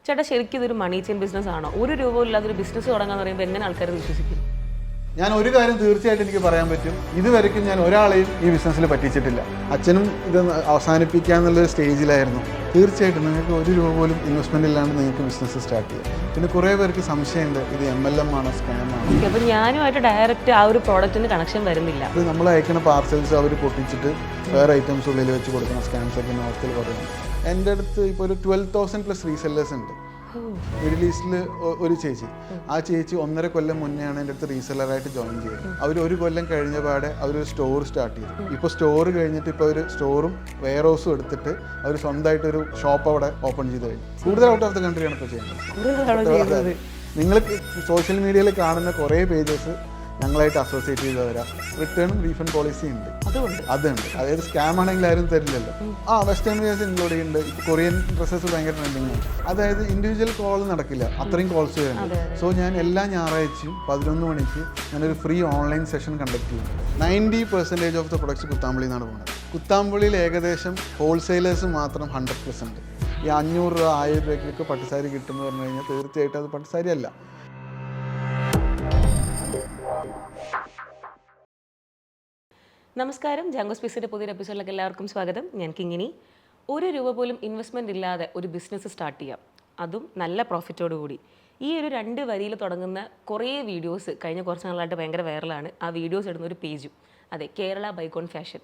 ചേട്ടാ ശരിക്കും ഇതൊരു മണി ചെയിൻ ബിസിനസ് ആണോ? ഒരു രൂപ ഇല്ലാതെ ഒരു ബിസിനസ് തുടങ്ങാന്ന് പറയുമ്പോൾ എങ്ങനെ ആൾക്കാർ വിശ്വസിക്കും? ഞാൻ ഒരു കാര്യം തീർച്ചയായിട്ടും എനിക്ക് പറയാൻ പറ്റും, ഇതുവരെയ്ക്കും ഞാൻ ഒരാളെയും ഈ ബിസിനസ്സിൽ പറ്റിച്ചിട്ടില്ല. അച്ഛനും ഇത് അവസാനിപ്പിക്കാന്നുള്ളൊരു സ്റ്റേജിലായിരുന്നു. തീർച്ചയായിട്ടും നിങ്ങൾക്ക് ഒരു രൂപ പോലും ഇൻവെസ്റ്റ്മെന്റ് ഇല്ലാണ്ട് നിങ്ങൾക്ക് ബിസിനസ് സ്റ്റാർട്ട് ചെയ്യാം. പിന്നെ കുറേ പേർക്ക് സംശയമുണ്ട്, ഇത് MLM ആണോ സ്കാം ആണോ? അപ്പോൾ ഞാനുമായിട്ട് ഡയറക്റ്റ് ആ ഒരു പ്രോഡക്റ്റിന് കണക്ഷൻ വരുന്നില്ല. ഇത് നമ്മൾ അയക്കുന്ന പാർസൽസ് അവർ പൊട്ടിച്ചിട്ട് വേറെ ഐറ്റംസ് ഉള്ളിൽ വെച്ച് കൊടുക്കുന്ന സ്കാംസ് ഒക്കെ അവസ്ഥയിൽ പറയുന്നു. എൻ്റെ അടുത്ത് ഇപ്പോൾ ഒരു 12,000+ റീസെല്ലേഴ്സ് ഉണ്ട്. മിഡിൽ ഈസ്റ്റിൽ ഒരു ചേച്ചി, ആ ചേച്ചി 1.5 കൊല്ലം മുന്നെയാണ് എൻ്റെ അടുത്ത് റീസെല്ലറായിട്ട് ജോയിൻ ചെയ്തത്. അവർ 1 കൊല്ലം കഴിഞ്ഞ പാടെ അവരൊരു സ്റ്റോർ സ്റ്റാർട്ട് ചെയ്തു. ഇപ്പോൾ സ്റ്റോർ കഴിഞ്ഞിട്ട് ഇപ്പോൾ ഒരു സ്റ്റോറും വെയർ ഹൗസും എടുത്തിട്ട് അവർ സ്വന്തമായിട്ടൊരു ഷോപ്പ് അവിടെ ഓപ്പൺ ചെയ്ത് കഴിഞ്ഞു. കൂടുതൽ ഔട്ട് ഓഫ് ദ കൺട്രിയാണ് ഇപ്പോൾ ചെയ്യുന്നത്. നിങ്ങൾ സോഷ്യൽ മീഡിയയിൽ കാണുന്ന കുറേ പേജസ് ഞങ്ങളായിട്ട് അസോസിയേറ്റ് ചെയ്തവരാ. റിട്ടേണും റീഫണ്ട് പോളിസി ഉണ്ട്, അതുണ്ട്. അതായത് സ്കാം ആണെങ്കിൽ ആരും തരില്ലല്ലോ. വെസ്റ്റേൺ വെയേഴ്സ് ഇൻക്ലൂഡ് ചെയ്യുന്നുണ്ട്. ഇപ്പോൾ കൊറിയൻ ഡ്രസ്സസ് ഭയങ്കര ട്രെൻഡിങ് ആണ്. അതായത് ഇൻഡിവിജ്വൽ കോൾ നടക്കില്ല, അത്രയും കോൾസ് വരുന്നുണ്ട്. സോ ഞാൻ എല്ലാ ഞായറാഴ്ചയും 11 മണിക്ക് ഞാനൊരു ഫ്രീ ഓൺലൈൻ സെഷൻ കണ്ടക്ട് ചെയ്യും. 90% ഓഫ് ദ പ്രൊഡക്ട്സ് കുത്താമ്പുള്ളിയിൽ നിന്നാണ് പോകുന്നത്. കുത്താമ്പുള്ളിയിൽ ഏകദേശം ഹോൾസെയിലേഴ്സ് മാത്രം 100%. ഈ 500 രൂപ 1000 രൂപയ്ക്കൊക്കെ പട്ടുസാരി കിട്ടുമെന്ന് പറഞ്ഞു കഴിഞ്ഞാൽ തീർച്ചയായിട്ടും അത് പട്ടുസാരി അല്ല. നമസ്കാരം, ജാങ്കോ സ്പീസിൻ്റെ പുതിയൊരു എപ്പിസോഡിലേക്ക് എല്ലാവർക്കും സ്വാഗതം. ഞാൻ കിങ്ങിനി. 1 രൂപ പോലും ഇൻവെസ്റ്റ്മെൻറ്റ് ഇല്ലാതെ ഒരു ബിസിനസ് സ്റ്റാർട്ട് ചെയ്യാം, അതും നല്ല പ്രോഫിറ്റോടുകൂടി. ഈ ഒരു 2 വരിയിൽ തുടങ്ങുന്ന കുറേ വീഡിയോസ് കഴിഞ്ഞ കുറച്ച് നാളായിട്ട് ഭയങ്കര വൈറലാണ്. ആ വീഡിയോസ് ഇടുന്ന ഒരു പേജും, അതെ, കേരള ബൈക്കോൺ ഫാഷൻ.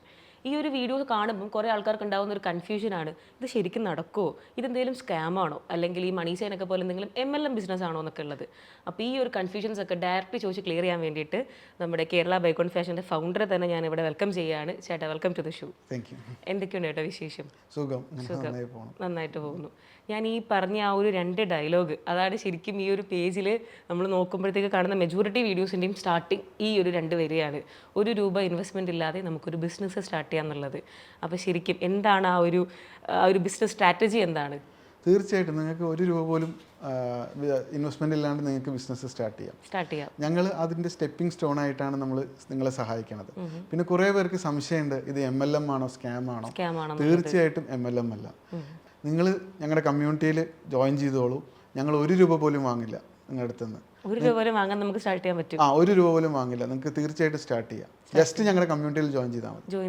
ഈ ഒരു വീഡിയോ കാണുമ്പം കുറേ ആൾക്കാർക്ക് ഉണ്ടാകുന്ന ഒരു കൺഫ്യൂഷനാണ്, ഇത് ശരിക്കും നടക്കുമോ, ഇതെന്തെങ്കിലും സ്കാമാണോ, അല്ലെങ്കിൽ ഈ മണി ചെയിനൊക്കെ പോലെ എന്തെങ്കിലും MLM ബിസിനസ് ആണോ എന്നൊക്കെ ഉള്ളത്. അപ്പോൾ ഈ ഒരു കൺഫ്യൂഷൻസ് ഒക്കെ ഡയറക്റ്റ് ചോദിച്ച് ക്ലിയർ ചെയ്യാൻ വേണ്ടിയിട്ട് നമ്മുടെ കേരള ബൈക്കോൺ ഫാഷൻ്റെ ഫൗണ്ടറെ തന്നെ ഞാൻ ഇവിടെ വെൽക്കം ചെയ്യുകയാണ്. ചേട്ടാ, വെൽക്കം ടു ദ ഷോ. എന്തൊക്കെയുണ്ട് ചേട്ടാ വിശേഷം? സുഖം, നന്നായിട്ട് പോകുന്നു. ഞാൻ ഈ പറഞ്ഞ ആ ഒരു 2 ഡയലോഗ്, അതാണ് ശരിക്കും ഈ ഒരു പേജിൽ നമ്മൾ നോക്കുമ്പോഴത്തേക്ക് കാണുന്ന മെജോറിറ്റി വീഡിയോസിൻ്റെയും സ്റ്റാർട്ടിങ് ഈ ഒരു 2 വരിയാണ്. 1 രൂപ ഇൻവെസ്റ്റ്മെൻറ്റ് ഇല്ലാതെ നമുക്കൊരു ബിസിനസ് സ്റ്റാർട്ട് ചെയ്യാന്നുള്ളത്. അപ്പോൾ ശരിക്കും എന്താണ് ആ ഒരു ബിസിനസ് സ്ട്രാറ്റജി എന്താണ്? തീർച്ചയായിട്ടും നിങ്ങൾക്ക് 1 രൂപ പോലും ഇൻവെസ്റ്റ്മെന്റ് ഇല്ലാണ്ട് നിങ്ങൾക്ക് ബിസിനസ് സ്റ്റാർട്ട് ചെയ്യാം. ഞങ്ങൾ അതിൻ്റെ സ്റ്റെപ്പിംഗ് സ്റ്റോൺ ആയിട്ടാണ് നമ്മൾ നിങ്ങളെ സഹായിക്കുന്നത്. പിന്നെ കുറേ പേർക്ക് സംശയമുണ്ട്, ഇത് MLM ആണോ സ്കാം ആണോ? തീർച്ചയായിട്ടും MLM അല്ല. നിങ്ങൾ ഞങ്ങളുടെ കമ്മ്യൂണിറ്റിയിൽ ജോയിൻ ചെയ്തോളൂ. ഞങ്ങൾ 1 രൂപ പോലും വാങ്ങില്ല നിങ്ങളുടെ അടുത്ത് നിന്ന്. 1 രൂപ പോലും വാങ്ങാൻ നമുക്ക് സ്റ്റാർട്ട് ചെയ്യാൻ പറ്റും? 1 രൂപ പോലും വാങ്ങില്ല, നിങ്ങൾക്ക് തീർച്ചയായിട്ടും സ്റ്റാർട്ട് ചെയ്യാം. ജസ്റ്റ് ഞങ്ങളുടെ കമ്മ്യൂണിറ്റിയിൽ ജോയിൻ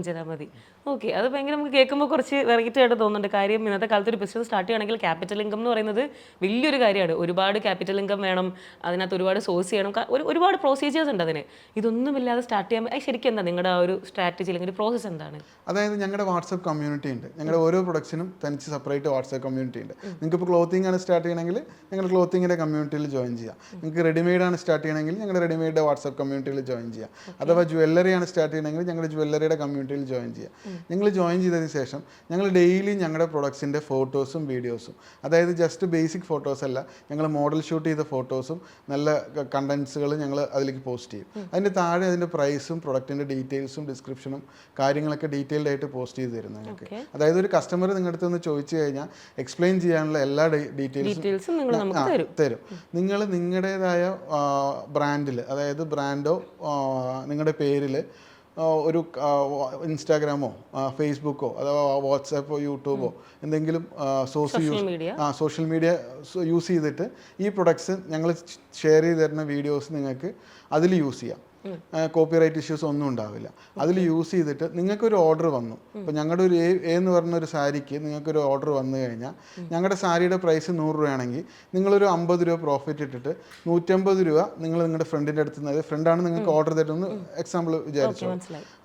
ചെയ്താൽ മതി. ഓക്കെ, അത് ഭയങ്കര നമുക്ക് കേൾക്കുമ്പോൾ കുറച്ച് വെറൈറ്റി ആയിട്ട് തോന്നുന്നുണ്ട്. കാര്യം ഇന്നത്തെ കാലത്ത് ഒരു ബിസിനസ് സ്റ്റാർട്ട് ചെയ്യണമെങ്കിൽ ക്യാപിറ്റൽ ഇൻകം എന്ന് പറയുന്നത് വലിയൊരു കാര്യമാണ്. ഒരുപാട് ക്യാപിറ്റൽ ഇൻകം വേണം, അതിനകത്ത് ഒരുപാട് സോഴ്സ് ചെയ്യണം, ഒരുപാട് പ്രൊസീജിയേഴ്സ് ഉണ്ട് അതിന്. ഇതൊന്നുമില്ലാതെ സ്റ്റാർട്ട് ചെയ്യാൻ ശരിക്കും എന്താ നിങ്ങളുടെ ആ ഒരു സ്ട്രാറ്റജി അല്ലെങ്കിൽ ഒരു പ്രോസസ്സ് എന്താണ്? അതായത് ഞങ്ങളുടെ വാട്സപ്പ് കമ്മ്യൂണിറ്റി ഉണ്ട്. ഞങ്ങളുടെ ഓരോ പ്രൊഡക്ട്സിനും തനിച്ച് സെപ്പറേറ്റ് വാട്സപ്പ് കമ്മ്യൂണിറ്റി ഉണ്ട്. നിങ്ങൾക്ക് ഇപ്പോൾ ക്ലോത്തിങ് ആണ് സ്റ്റാർട്ട് ചെയ്യണമെങ്കിൽ ഞങ്ങളുടെ ക്ലോത്തിങ്ങിൻ്റെ കമ്മ്യൂണിറ്റിയിൽ ജോയിൻ ചെയ്യാം. നിങ്ങൾക്ക് റെഡിമെയ്ഡ് ആണ് സ്റ്റാർട്ട് ചെയ്യണമെങ്കിൽ ഞങ്ങളുടെ റെഡിമെയ്ഡ് വാട്സപ്പ് കമ്മ്യൂണിറ്റിയിൽ ജോയിൻ ചെയ്യാം. അഥവാ ജ്വല്ലറി ആണ് സ്റ്റാർട്ട് ചെയ്യണമെങ്കിൽ ഞങ്ങളുടെ ജ്വല്ലറിയുടെ കമ്മ്യൂണിറ്റിയിൽ ജോയിൻ ചെയ്യാം. നിങ്ങൾ ജോയിൻ ചെയ്തതിന് ശേഷം ഞങ്ങൾ ഡെയിലി ഞങ്ങളുടെ പ്രൊഡക്ട്സിൻ്റെ ഫോട്ടോസും വീഡിയോസും, അതായത് ജസ്റ്റ് ബേസിക് ഫോട്ടോസ് അല്ല, ഞങ്ങൾ മോഡൽ ഷൂട്ട് ചെയ്ത ഫോട്ടോസും നല്ല കണ്ടൻസുകൾ ഞങ്ങൾ അതിലേക്ക് പോസ്റ്റ് ചെയ്യും. അതിൻ്റെ താഴെ അതിൻ്റെ പ്രൈസും പ്രൊഡക്റ്റിൻ്റെ ഡീറ്റെയിൽസും ഡിസ്ക്രിപ്ഷനും കാര്യങ്ങളൊക്കെ ഡീറ്റെയിൽഡ് ആയിട്ട് പോസ്റ്റ് ചെയ്ത് തരും നിങ്ങൾക്ക്. അതായത് ഒരു കസ്റ്റമർ നിങ്ങളുടെ അടുത്ത് നിന്ന് ചോദിച്ചു കഴിഞ്ഞാൽ എക്സ്പ്ലെയിൻ ചെയ്യാനുള്ള എല്ലാ ഡീറ്റെയിൽസും തരും. നിങ്ങൾ നിങ്ങളുടേതായ ബ്രാൻഡിൽ, അതായത് ബ്രാൻഡോ നിങ്ങളുടെ പേരിൽ ഒരു ഇൻസ്റ്റാഗ്രാമോ ഫേസ്ബുക്കോ അഥവാ വാട്സാപ്പോ യൂട്യൂബോ എന്തെങ്കിലും സോഷ്യൽ മീഡിയ യൂസ് ചെയ്തിട്ട് ഈ പ്രൊഡക്ട്സ് ഞങ്ങൾ ഷെയർ ചെയ്ത് തരുന്ന വീഡിയോസ് നിങ്ങൾക്ക് അതിൽ യൂസ് ചെയ്യാം. കോപ്പിറൈറ്റ് ഇഷ്യൂസ് ഒന്നും ഉണ്ടാവില്ല. അതിൽ യൂസ് ചെയ്തിട്ട് നിങ്ങൾക്കൊരു ഓർഡർ വന്നു. ഇപ്പോൾ ഞങ്ങളുടെ ഒരു എന്ന് പറഞ്ഞൊരു സാരിക്ക് നിങ്ങൾക്കൊരു ഓർഡർ വന്നു കഴിഞ്ഞാൽ ഞങ്ങളുടെ സാരിയുടെ പ്രൈസ് 100 രൂപയാണെങ്കിൽ നിങ്ങളൊരു 50 രൂപ പ്രോഫിറ്റ് ഇട്ടിട്ട് 150 രൂപ നിങ്ങൾ നിങ്ങളുടെ ഫ്രണ്ടിൻ്റെ അടുത്ത് നിന്ന്, ഫ്രണ്ടാണ് നിങ്ങൾക്ക് ഓർഡർ തരുമെന്ന് എക്സാമ്പിൾ വിചാരിച്ചു.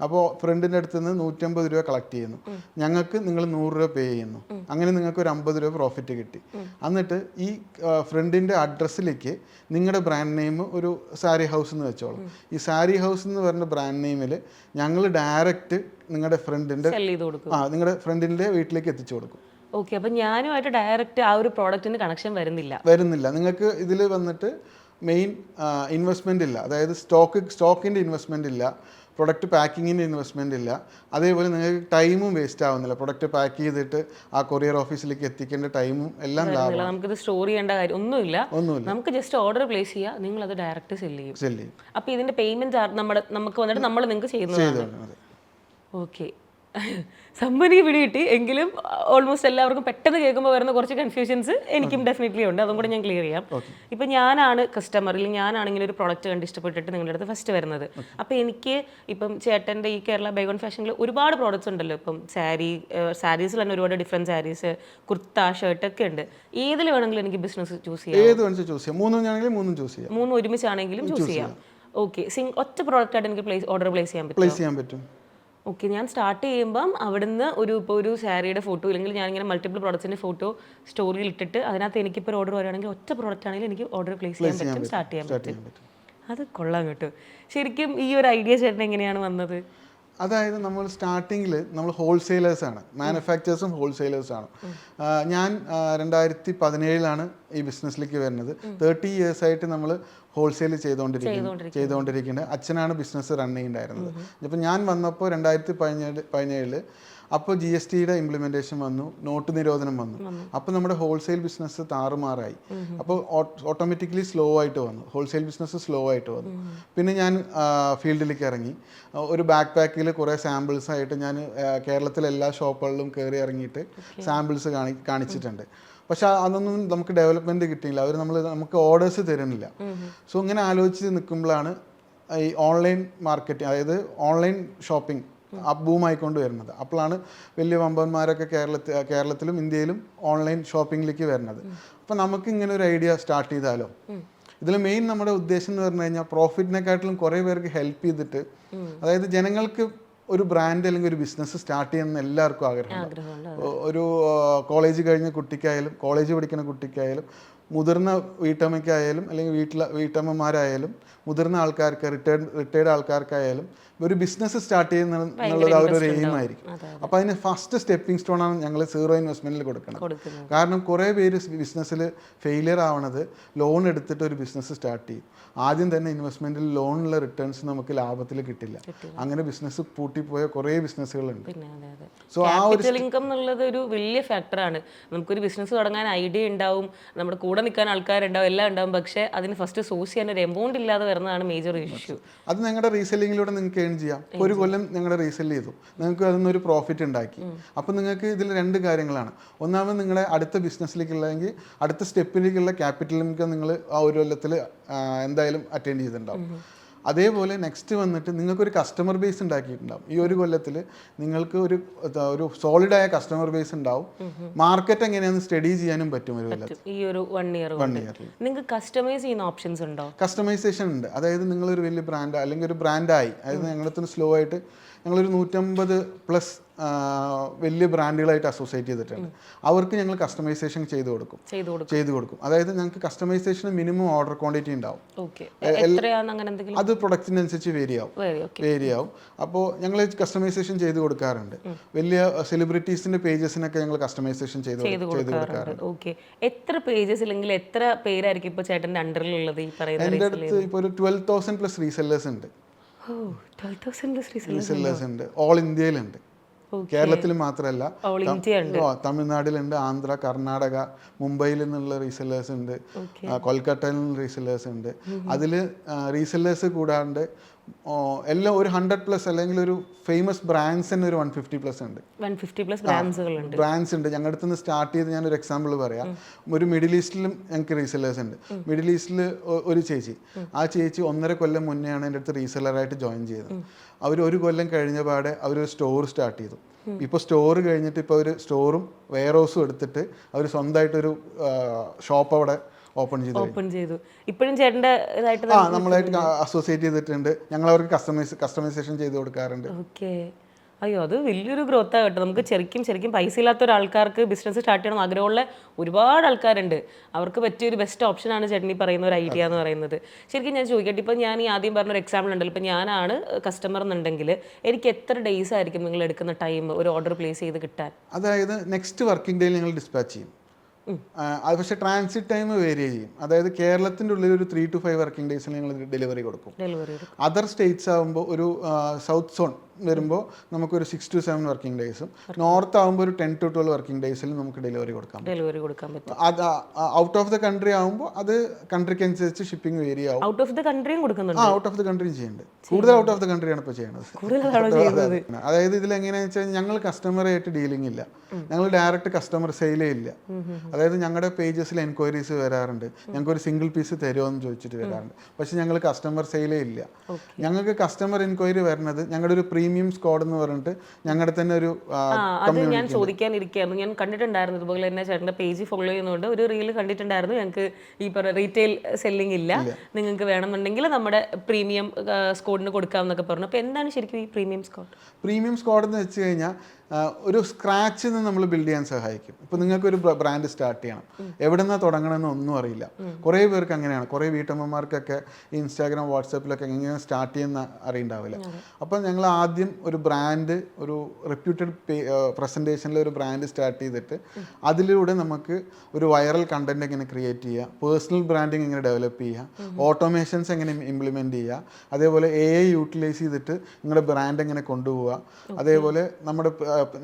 അപ്പോൾ ഫ്രണ്ടിൻ്റെ അടുത്ത് നിന്ന് 150 രൂപ കളക്ട് ചെയ്യുന്നു, ഞങ്ങൾക്ക് നിങ്ങൾ 100 രൂപ പേ ചെയ്യുന്നു. അങ്ങനെ നിങ്ങൾക്ക് ഒരു 50 രൂപ പ്രോഫിറ്റ് കിട്ടി. എന്നിട്ട് ഈ ഫ്രണ്ടിൻ്റെ അഡ്രസ്സിലേക്ക് നിങ്ങളുടെ ബ്രാൻഡ് നെയിം ഒരു സാരി ഹൗസ് എന്ന് വെച്ചോളൂ. ഈ സാരി ഹൗസ് എന്ന് പറയുന്ന ബ്രാൻഡ് നെയിമിൽ ഞങ്ങൾ ഡയറക്റ്റ് നിങ്ങളുടെ ഫ്രണ്ടിൻ്റെ വീട്ടിലേക്ക് എത്തിച്ചു കൊടുക്കും. ഓക്കെ, അപ്പം ഞാനുമായിട്ട് ഡയറക്റ്റ് ആ ഒരു പ്രോഡക്റ്റിന് കണക്ഷൻ വരുന്നില്ല. നിങ്ങൾക്ക് ഇതിൽ വന്നിട്ട് മെയിൻ ഇൻവെസ്റ്റ്മെൻ്റ് ഇല്ല. അതായത് സ്റ്റോക്കിൻ്റെ ഇൻവെസ്റ്റ്മെൻ്റ് ഇല്ല, പ്രൊഡക്റ്റ് പാക്കിങ്ങിൻ്റെ ഇൻവെസ്റ്റ്മെൻ്റ് ഇല്ല. അതേപോലെ നിങ്ങൾക്ക് ടൈമും വേസ്റ്റ് ആവുന്നില്ല. പ്രൊഡക്റ്റ് പാക്ക് ചെയ്തിട്ട് ആ കൊറിയർ ഓഫീസിലേക്ക് എത്തിക്കേണ്ട ടൈമും എല്ലാം ലാഭം. നമുക്കിത് സ്റ്റോർ ചെയ്യേണ്ട കാര്യം ഒന്നുമില്ല. നമുക്ക് ജസ്റ്റ് ഓർഡർ പ്ലേസ് ചെയ്യുക, നിങ്ങൾ അത് ഡയറക്റ്റ് സെല് ചെയ്യും. അപ്പോൾ ഇതിൻ്റെ പേയ്മെൻറ്റ് നമുക്ക് വന്നിട്ട് നമ്മൾ നിങ്ങൾക്ക് ചെയ്യുന്നത്. ഓക്കെ, സംഭവം എനിക്ക് പിടി കിട്ടി, എങ്കിലും ഓൾമോസ്റ്റ് എല്ലാവർക്കും പെട്ടെന്ന് കേൾക്കുമ്പോൾ വരുന്ന കുറച്ച് കൺഫ്യൂഷൻസ് എനിക്കും ഡെഫിനറ്റ്ലി ഉണ്ട്. അതും കൂടെ ഞാൻ ക്ലിയർ ചെയ്യാം. ഇപ്പം ഞാനാണ് കസ്റ്റമർ, അല്ലെങ്കിൽ ഞാനാണ് ഇങ്ങനെ ഒരു പ്രോഡക്റ്റ് കണ്ട് ഇഷ്ടപ്പെട്ടിട്ട് നിങ്ങളുടെ അടുത്ത് ഫസ്റ്റ് വരുന്നത്. അപ്പോൾ എനിക്ക് ഇപ്പം ചേട്ടൻ്റെ ഈ കേരള ബൈഗോൺ ഫാഷനിൽ ഒരുപാട് പ്രോഡക്റ്റ്സ് ഉണ്ടല്ലോ. ഇപ്പം സാരീസിൽ തന്നെ ഒരുപാട് ഡിഫറെൻറ്റ് സാരീസ്, കുർത്ത, ഷർട്ടൊക്കെ ഉണ്ട്. ഏതിൽ വേണമെങ്കിലും എനിക്ക് ബിസിനസ് ചൂസ് ചെയ്യാം. ഏത് വേണമെങ്കിലും ചൂസ് ചെയ്യാം. മൂന്നും ഒരുമിച്ചാണെങ്കിലും ചൂസ് ചെയ്യാം. ഓക്കെ, ഒറ്റ പ്രോഡക്റ്റ് ആയിട്ട് എനിക്ക് ഓർഡർ പ്ലേസ് ചെയ്യാൻ പറ്റും. ഓക്കെ, ഞാൻ സ്റ്റാർട്ട് ചെയ്യുമ്പം അവിടുന്ന് ഇപ്പോൾ ഒരു സാരിയുടെ ഫോട്ടോ, അല്ലെങ്കിൽ ഞാനിങ്ങനെ മൾട്ടിപ്പിൾ പ്രോഡക്ട്സിൻ്റെ ഫോട്ടോ സ്റ്റോറിയിൽ ഇട്ടിട്ട് അതിനകത്ത് എനിക്കിപ്പോൾ ഒരു ഓർഡർ വരികയാണെങ്കിൽ ഒറ്റ പ്രോഡക്റ്റ് ആണെങ്കിലും എനിക്ക് ഓർഡർ പ്ലേസ് ചെയ്യാൻ പറ്റും, സ്റ്റാർട്ട് ചെയ്യാൻ പറ്റും. അത് കൊള്ളാം കേട്ടോ. ശരിക്കും ഈ ഒരു ഐഡിയ ചേട്ടൻ എങ്ങനെയാണ് വന്നത്? അതായത് നമ്മൾ സ്റ്റാർട്ടിങ്ങിൽ നമ്മൾ ഹോൾസെയിലേഴ്സാണ്, മാനുഫാക്ചേഴ്സും ഹോൾസെയിലേഴ്സാണ്. ഞാൻ 2017 ഈ ബിസിനസ്സിലേക്ക് വരുന്നത്. 30 years ആയിട്ട് നമ്മൾ ഹോൾസെയിൽ ചെയ്തുകൊണ്ടിരിക്കുന്നത്. അച്ഛനാണ് ബിസിനസ് റൺ ചെയ്യുന്നുണ്ടായിരുന്നത്. അപ്പോൾ ഞാൻ വന്നപ്പോൾ 2017 അപ്പോൾ GSTയുടെ ഇംപ്ലിമെൻറ്റേഷൻ വന്നു, നോട്ട് നിരോധനം വന്നു. അപ്പോൾ നമ്മുടെ ഹോൾസെയിൽ ബിസിനസ് താറുമാറായി. അപ്പോൾ ഓട്ടോമാറ്റിക്കലി ഹോൾസെയിൽ ബിസിനസ് സ്ലോ ആയിട്ട് വന്നു. പിന്നെ ഞാൻ ഫീൽഡിലേക്ക് ഇറങ്ങി. ഒരു ബാക്ക് പാക്കിൽ കുറേ സാമ്പിൾസ് ആയിട്ട് ഞാൻ കേരളത്തിലെ എല്ലാ ഷോപ്പുകളിലും കയറി ഇറങ്ങിയിട്ട് സാമ്പിൾസ് കാണിച്ചിട്ടുണ്ട്. പക്ഷെ അതൊന്നും നമുക്ക് ഡെവലപ്മെൻറ്റ് കിട്ടിയില്ല. നമുക്ക് ഓർഡേഴ്സ് തരുന്നില്ല. സോ ഇങ്ങനെ ആലോചിച്ച് നിൽക്കുമ്പോഴാണ് ഈ ഓൺലൈൻ മാർക്കറ്റിംഗ്, അതായത് ഓൺലൈൻ ഷോപ്പിംഗ് ബൂമായിക്കൊണ്ട് വരുന്നത്. അപ്പോഴാണ് വലിയ വമ്പന്മാരൊക്കെ കേരളത്തിലും ഇന്ത്യയിലും ഓൺലൈൻ ഷോപ്പിങ്ങിലേക്ക് വരുന്നത്. അപ്പോൾ നമുക്ക് ഇങ്ങനെ ഒരു ഐഡിയ സ്റ്റാർട്ട് ചെയ്താലോ. ഇതിൽ മെയിൻ നമ്മുടെ ഉദ്ദേശം എന്ന് പറഞ്ഞു കഴിഞ്ഞാൽ പ്രോഫിറ്റിനെക്കാട്ടിലും കുറേ പേർക്ക് ഹെൽപ്പ് ചെയ്തിട്ട്, അതായത് ജനങ്ങൾക്ക് ഒരു ബ്രാൻഡ് അല്ലെങ്കിൽ ഒരു ബിസിനസ് സ്റ്റാർട്ട് ചെയ്യുന്ന എല്ലാവർക്കും ആഗ്രഹമുണ്ട്. ഒരു കോളേജ് കഴിഞ്ഞ കുട്ടിക്കായാലും, കോളേജ് പഠിക്കുന്ന കുട്ടിക്കായാലും, മുതിർന്ന വീട്ടമ്മയ്ക്കായാലും, അല്ലെങ്കിൽ വീട്ടമ്മമാരായാലും, മുതിർന്ന ആൾക്കാർക്ക്, റിട്ടയർഡ് ആൾക്കാർക്കായാലും ഒരു ബിസിനസ് സ്റ്റാർട്ട് ചെയ്യുന്നുള്ളത് അവരൊരു എയിമായിരിക്കും. അപ്പോൾ അതിന് ഫസ്റ്റ് സ്റ്റെപ്പിംഗ് സ്റ്റോണാണ് ഞങ്ങൾ സീറോ ഇൻവെസ്റ്റ്മെൻറ്റിൽ കൊടുക്കുന്നത്. കാരണം കുറേ പേര് ബിസിനസ്സിൽ ഫെയിലിയർ ആവണത് ലോൺ എടുത്തിട്ട് ഒരു ബിസിനസ് സ്റ്റാർട്ട് ചെയ്യും. ആദ്യം തന്നെ ഇൻവെസ്റ്റ്മെൻറ്റിൽ ലോണിലുള്ള റിട്ടേൺസ് നമുക്ക് ലാഭത്തിൽ കിട്ടില്ല. അങ്ങനെ ബിസിനസ് പൂട്ടിപ്പോയ കുറേ ബിസിനസ്സുകളുണ്ട്. സോ ക്യാപിറ്റൽ ഇൻകം എന്നുള്ളത് ഒരു വലിയ ഫാക്ടറാണ്. നമുക്കൊരു ബിസിനസ് തുടങ്ങാൻ ഐഡിയ ഉണ്ടാവും, നമ്മുടെ കൂടെ നിൽക്കാൻ ആൾക്കാരുണ്ടാവും, എല്ലാം ഉണ്ടാവും. പക്ഷേ അതിന് ഫസ്റ്റ് സോഴ്സ് ചെയ്യാൻ ഒരു എമൗണ്ട് ഇല്ലാതെ വരുന്നതാണ് മേജർ ഇഷ്യൂ. അത് ഞങ്ങളുടെ റീസെല്ലിങ്ങിലൂടെ നിങ്ങൾക്ക് ഏൺ ചെയ്യാം. ഒരു കൊല്ലം ഞങ്ങളുടെ റീസെല് ചെയ്തു, നിങ്ങൾക്ക് അതിനൊരു പ്രോഫിറ്റ് ഉണ്ടാക്കി. അപ്പോൾ നിങ്ങൾക്ക് ഇതിൽ 2 കാര്യങ്ങളാണ്. ഒന്നാമത് നിങ്ങളുടെ അടുത്ത ബിസിനസ്സിലേക്കുള്ളതെങ്കിൽ അടുത്ത സ്റ്റെപ്പിലേക്കുള്ള ക്യാപിറ്റൽ ഇൻകം നിങ്ങൾ ആ ഒരു കൊല്ലത്തിൽ എന്തായാലും അറ്റൻഡ് ചെയ്തിട്ടുണ്ടാവും. അതേപോലെ നെക്സ്റ്റ് വന്നിട്ട് നിങ്ങൾക്കൊരു കസ്റ്റമർ ബേസ് ഉണ്ടാക്കിയിട്ടുണ്ടാവും. ഈ ഒരു കൊല്ലത്തിൽ നിങ്ങൾക്ക് ഒരു സോളിഡായ കസ്റ്റമർ ബേസ് ഉണ്ടാവും. മാർക്കറ്റ് എങ്ങനെയാണെന്ന് സ്റ്റഡി ചെയ്യാനും പറ്റും ഒരു കൊല്ലത്തിൽ. ഈ ഒരു 1 year നിങ്ങൾക്ക് കസ്റ്റമൈസ് ചെയ്യുന്ന ഓപ്ഷൻസ് ഉണ്ടോ? കസ്റ്റമൈസേഷൻ ഉണ്ട്. അതായത് നിങ്ങളൊരു വലിയ ബ്രാൻഡ് അല്ലെങ്കിൽ ഒരു ബ്രാൻഡായി, അതായത് ഞങ്ങളത്തിന് സ്ലോ ആയിട്ട് ഞങ്ങളൊരു 150+ വലിയ ബ്രാൻഡുകളായിട്ട് അസോസിയേറ്റ് ചെയ്തിട്ടുണ്ട്. അവർക്ക് ഞങ്ങൾ കസ്റ്റമൈസേഷൻ ചെയ്തു കൊടുക്കും. അതായത് ഞങ്ങൾക്ക് കസ്റ്റമൈസേഷന് മിനിമം ഓർഡർ ക്വാണ്ടിറ്റി ഉണ്ടാവും. അത് പ്രൊഡക്റ്റിനനുസരിച്ച് വേരി ആവും. അപ്പോൾ ഞങ്ങൾ കസ്റ്റമൈസേഷൻ ചെയ്ത് കൊടുക്കാറുണ്ട്. വലിയ സെലിബ്രിറ്റീസിന്റെ പേജസിനൊക്കെ ഞങ്ങൾ കസ്റ്റമൈസേഷൻ ചെയ്ത് കൊടുക്കാറുണ്ട്. എത്ര പേജസ് അല്ലെങ്കിൽ എത്ര പേരായിരിക്കും ഇപ്പോൾ ചേട്ടൻ്റെ അണ്ടറിലുള്ളത്? എൻ്റെ അടുത്ത് ഇപ്പോൾ ഒരു 12,000+ റീസെല്ലേഴ്സ് ഉണ്ട്. റീസെല്ലേഴ്സ് ഉണ്ട്, ഓൾ ഇന്ത്യയിലുണ്ട്. കേരളത്തിൽ മാത്രമല്ല, തമിഴ്നാട്ടിലുണ്ട്, ആന്ധ്ര, കർണാടക, മുംബൈയിൽ നിന്നുള്ള റീസെല്ലേഴ്സ് ഉണ്ട്, കൊൽക്കത്തയിൽ നിന്ന് റീസെല്ലേഴ്സ് ഉണ്ട്. അതിൽ റീസെല്ലേഴ്സ് കൂടാണ്ട് എല്ലാം ഒരു 100+ അല്ലെങ്കിൽ ഒരു ഫേമസ് ബ്രാൻഡ്സ് തന്നെ ഒരു 150+ ഉണ്ട്. 150+ ബ്രാൻഡ്സ് ഉണ്ട്. ഞങ്ങളുടെ അടുത്ത് നിന്ന് സ്റ്റാർട്ട് ചെയ്ത് ഞാനൊരു എക്സാമ്പിൾ പറയാം. ഒരു മിഡിൽ ഈസ്റ്റിലും ഞങ്ങൾക്ക് റീസെല്ലേഴ്സ് ഉണ്ട്. മിഡിൽ ഈസ്റ്റിൽ ഒരു ചേച്ചി, ആ ചേച്ചി 1.5 കൊല്ലം മുന്നെയാണ് എൻ്റെ അടുത്ത് റീസെല്ലറായിട്ട് ജോയിൻ ചെയ്തത്. അവർ 1 കൊല്ലം കഴിഞ്ഞ പാടെ അവരൊരു സ്റ്റോർ സ്റ്റാർട്ട് ചെയ്തു. ഇപ്പോൾ സ്റ്റോർ കഴിഞ്ഞിട്ട് ഇപ്പോൾ ഒരു സ്റ്റോറും വെയർ ഹൗസും എടുത്തിട്ട് അവർ സ്വന്തമായിട്ടൊരു ഷോപ്പ് അവിടെ ഓപ്പൺ ചെയ്തു. ഇപ്പോഴും ചേട്ടൻ്റെ ഇതായിട്ട് നമ്മളായിട്ട് അസോസിയേറ്റ് ചെയ്തിട്ടുണ്ട്. ഞങ്ങൾ അവർക്ക് കസ്റ്റമൈസേഷൻ ചെയ്ത് കൊടുക്കാറുണ്ട്. അയ്യോ, അത് വലിയൊരു ഗ്രോത്താണ് കേട്ടോ. നമുക്ക് ശരിക്കും പൈസ ഇല്ലാത്ത ഒരാൾക്കാർക്ക് ബിസിനസ് സ്റ്റാർട്ട് ചെയ്യണം ആഗ്രഹമുള്ള ഒരുപാട് ആൾക്കാരുണ്ട്. അവർക്ക് പറ്റിയൊരു ബെസ്റ്റ് ഓപ്ഷനാണ് ചേട്ടൻ ഈ പറയുന്ന ഒരു ഐഡിയ എന്ന് പറയുന്നത്. ശരിക്കും ഞാൻ ചോദിക്കട്ടെ, ഇപ്പോൾ ഞാൻ ഈ ആദ്യം പറഞ്ഞൊരു എക്സാമ്പിൾ ഉണ്ടല്ലോ, ഇപ്പോൾ ഞാനാണ് കസ്റ്റമർ എന്നുണ്ടെങ്കിൽ എനിക്ക് എത്ര ഡേയ്സ് ആയിരിക്കും നിങ്ങൾ എടുക്കുന്ന ടൈം ഒരു ഓർഡർ പ്ലേസ് ചെയ്ത് കിട്ടാൻ? അതായത് നെക്സ്റ്റ് വർക്കിംഗ് ഡേയിൽ ഞങ്ങൾ ഡിസ്പാച്ച് ചെയ്യും. അത് പക്ഷേ ട്രാൻസിറ്റ് ടൈം വേരി ചെയ്യും. അതായത് കേരളത്തിൻ്റെ ഉള്ളിൽ ഒരു 3 to 5 വർക്കിംഗ് ഡേയ്സിൽ ഞങ്ങൾ ഡെലിവറി കൊടുക്കും. അതർ സ്റ്റേറ്റ്സ് ആകുമ്പോൾ ഒരു സൗത്ത് സോൺ, വരുമ്പോൾ നമുക്കൊരു 6 to 7 വർക്കിംഗ് ഡേയ്സും, നോർത്ത് ആകുമ്പോൾ ഒരു 10 to 12 വർക്കിംഗ് ഡേയ്സിൽ നമുക്ക് ഡെലിവറി കൊടുക്കാം. പറ്റും. അത് ഔട്ട് ഓഫ് ദ കൺട്രി ആകുമ്പോൾ അത് കൺട്രിക്ക് അനുസരിച്ച് ഷിപ്പിംഗ് വേരി ആവും. ഔട്ട് ഓഫ് ദ കൺട്രിയും കൊടുക്കുന്നുണ്ട്. ഔട്ട് ഓഫ് ദ കൺട്രിയും ചെയ്യുന്നുണ്ട്. കൂടുതൽ ഔട്ട് ഓഫ് ദ കൺട്രിയാണ് ഇപ്പോൾ ചെയ്യുന്നത്. അതായത് ഇതിൽ എങ്ങനെയാണെന്ന് വെച്ചാൽ ഞങ്ങൾ കസ്റ്റമറായിട്ട് ഡീലിംഗ് ഇല്ല, ഞങ്ങൾ ഡയറക്റ്റ് കസ്റ്റമർ സെയിലേ ഇല്ല. അതായത് ഞങ്ങളുടെ പേജസിൽ എൻക്വയറീസ് വരാറുണ്ട്, ഞങ്ങൾക്ക് ഒരു സിംഗിൾ പീസ് തരുമോ എന്ന് ചോദിച്ചിട്ട് വരാറുണ്ട്. പക്ഷെ ഞങ്ങൾ കസ്റ്റമർ സെയിലേ ഇല്ല. ഞങ്ങൾക്ക് കസ്റ്റമർ എൻക്വയറി വരുന്നത് ഞങ്ങളുടെ ഒരു പ്രീമിയം സ്ക്വാഡ് എന്ന് പറഞ്ഞിട്ട് ഞങ്ങളുടെ തന്നെ ഒരു അത് ഞാൻ ചോദിക്കാനിരിക്കുകയായിരുന്നു. ഞാൻ കണ്ടിട്ടുണ്ടായിരുന്നു ഇതുപോലെ തന്നെ ചേട്ടൻ്റെ പേജ് ഫോളോ ചെയ്യുന്നതുകൊണ്ട് ഒരു റീൽ കണ്ടിട്ടുണ്ടായിരുന്നു. ഞങ്ങൾക്ക് ഈ പറഞ്ഞ റീറ്റെയിൽ സെല്ലിംഗ് ഇല്ല, നിങ്ങൾക്ക് വേണമെന്നുണ്ടെങ്കിൽ നമ്മുടെ പ്രീമിയം സ്ക്വാഡിന് കൊടുക്കാമെന്നൊക്കെ പറഞ്ഞു. അപ്പോൾ എന്താണ് ശരിക്കും ഈ പ്രീമിയം സ്ക്വാഡ്? പ്രീമിയം സ്ക്വാഡ് എന്ന് വെച്ച് കഴിഞ്ഞാൽ ഒരു സ്ക്രാച്ചിൽ നിന്ന് നമ്മൾ ബിൽഡ് ചെയ്യാൻ സഹായിക്കും. ഇപ്പോൾ നിങ്ങൾക്കൊരു ബ്രാൻഡ് സ്റ്റാർട്ട് ചെയ്യണം, എവിടെ നിന്നാണ് തുടങ്ങണമെന്ന് ഒന്നും അറിയില്ല. കുറേ പേർക്ക് അങ്ങനെയാണ്. കുറേ വീട്ടമ്മമാർക്കൊക്കെ ഇൻസ്റ്റാഗ്രാം വാട്സാപ്പിലൊക്കെ എങ്ങനെ സ്റ്റാർട്ട് ചെയ്യുന്ന അറിയുണ്ടാവില്ല. അപ്പോൾ ഞങ്ങൾ ആദ്യം ഒരു ബ്രാൻഡ്, ഒരു റെപ്യൂട്ടഡ് പ്രസൻറ്റേഷനിൽ ഒരു ബ്രാൻഡ് സ്റ്റാർട്ട് ചെയ്തിട്ട് അതിലൂടെ നമുക്ക് ഒരു വൈറൽ കണ്ടന്റ് എങ്ങനെ ക്രിയേറ്റ് ചെയ്യുക, പേഴ്സണൽ ബ്രാൻഡിങ് എങ്ങനെ ഡെവലപ്പ് ചെയ്യുക, ഓട്ടോമേഷൻസ് എങ്ങനെ ഇംപ്ലിമെൻറ്റ് ചെയ്യുക, അതേപോലെ AI യൂട്ടിലൈസ് ചെയ്തിട്ട് നിങ്ങളുടെ ബ്രാൻഡ് എങ്ങനെ കൊണ്ടുപോവുക, അതേപോലെ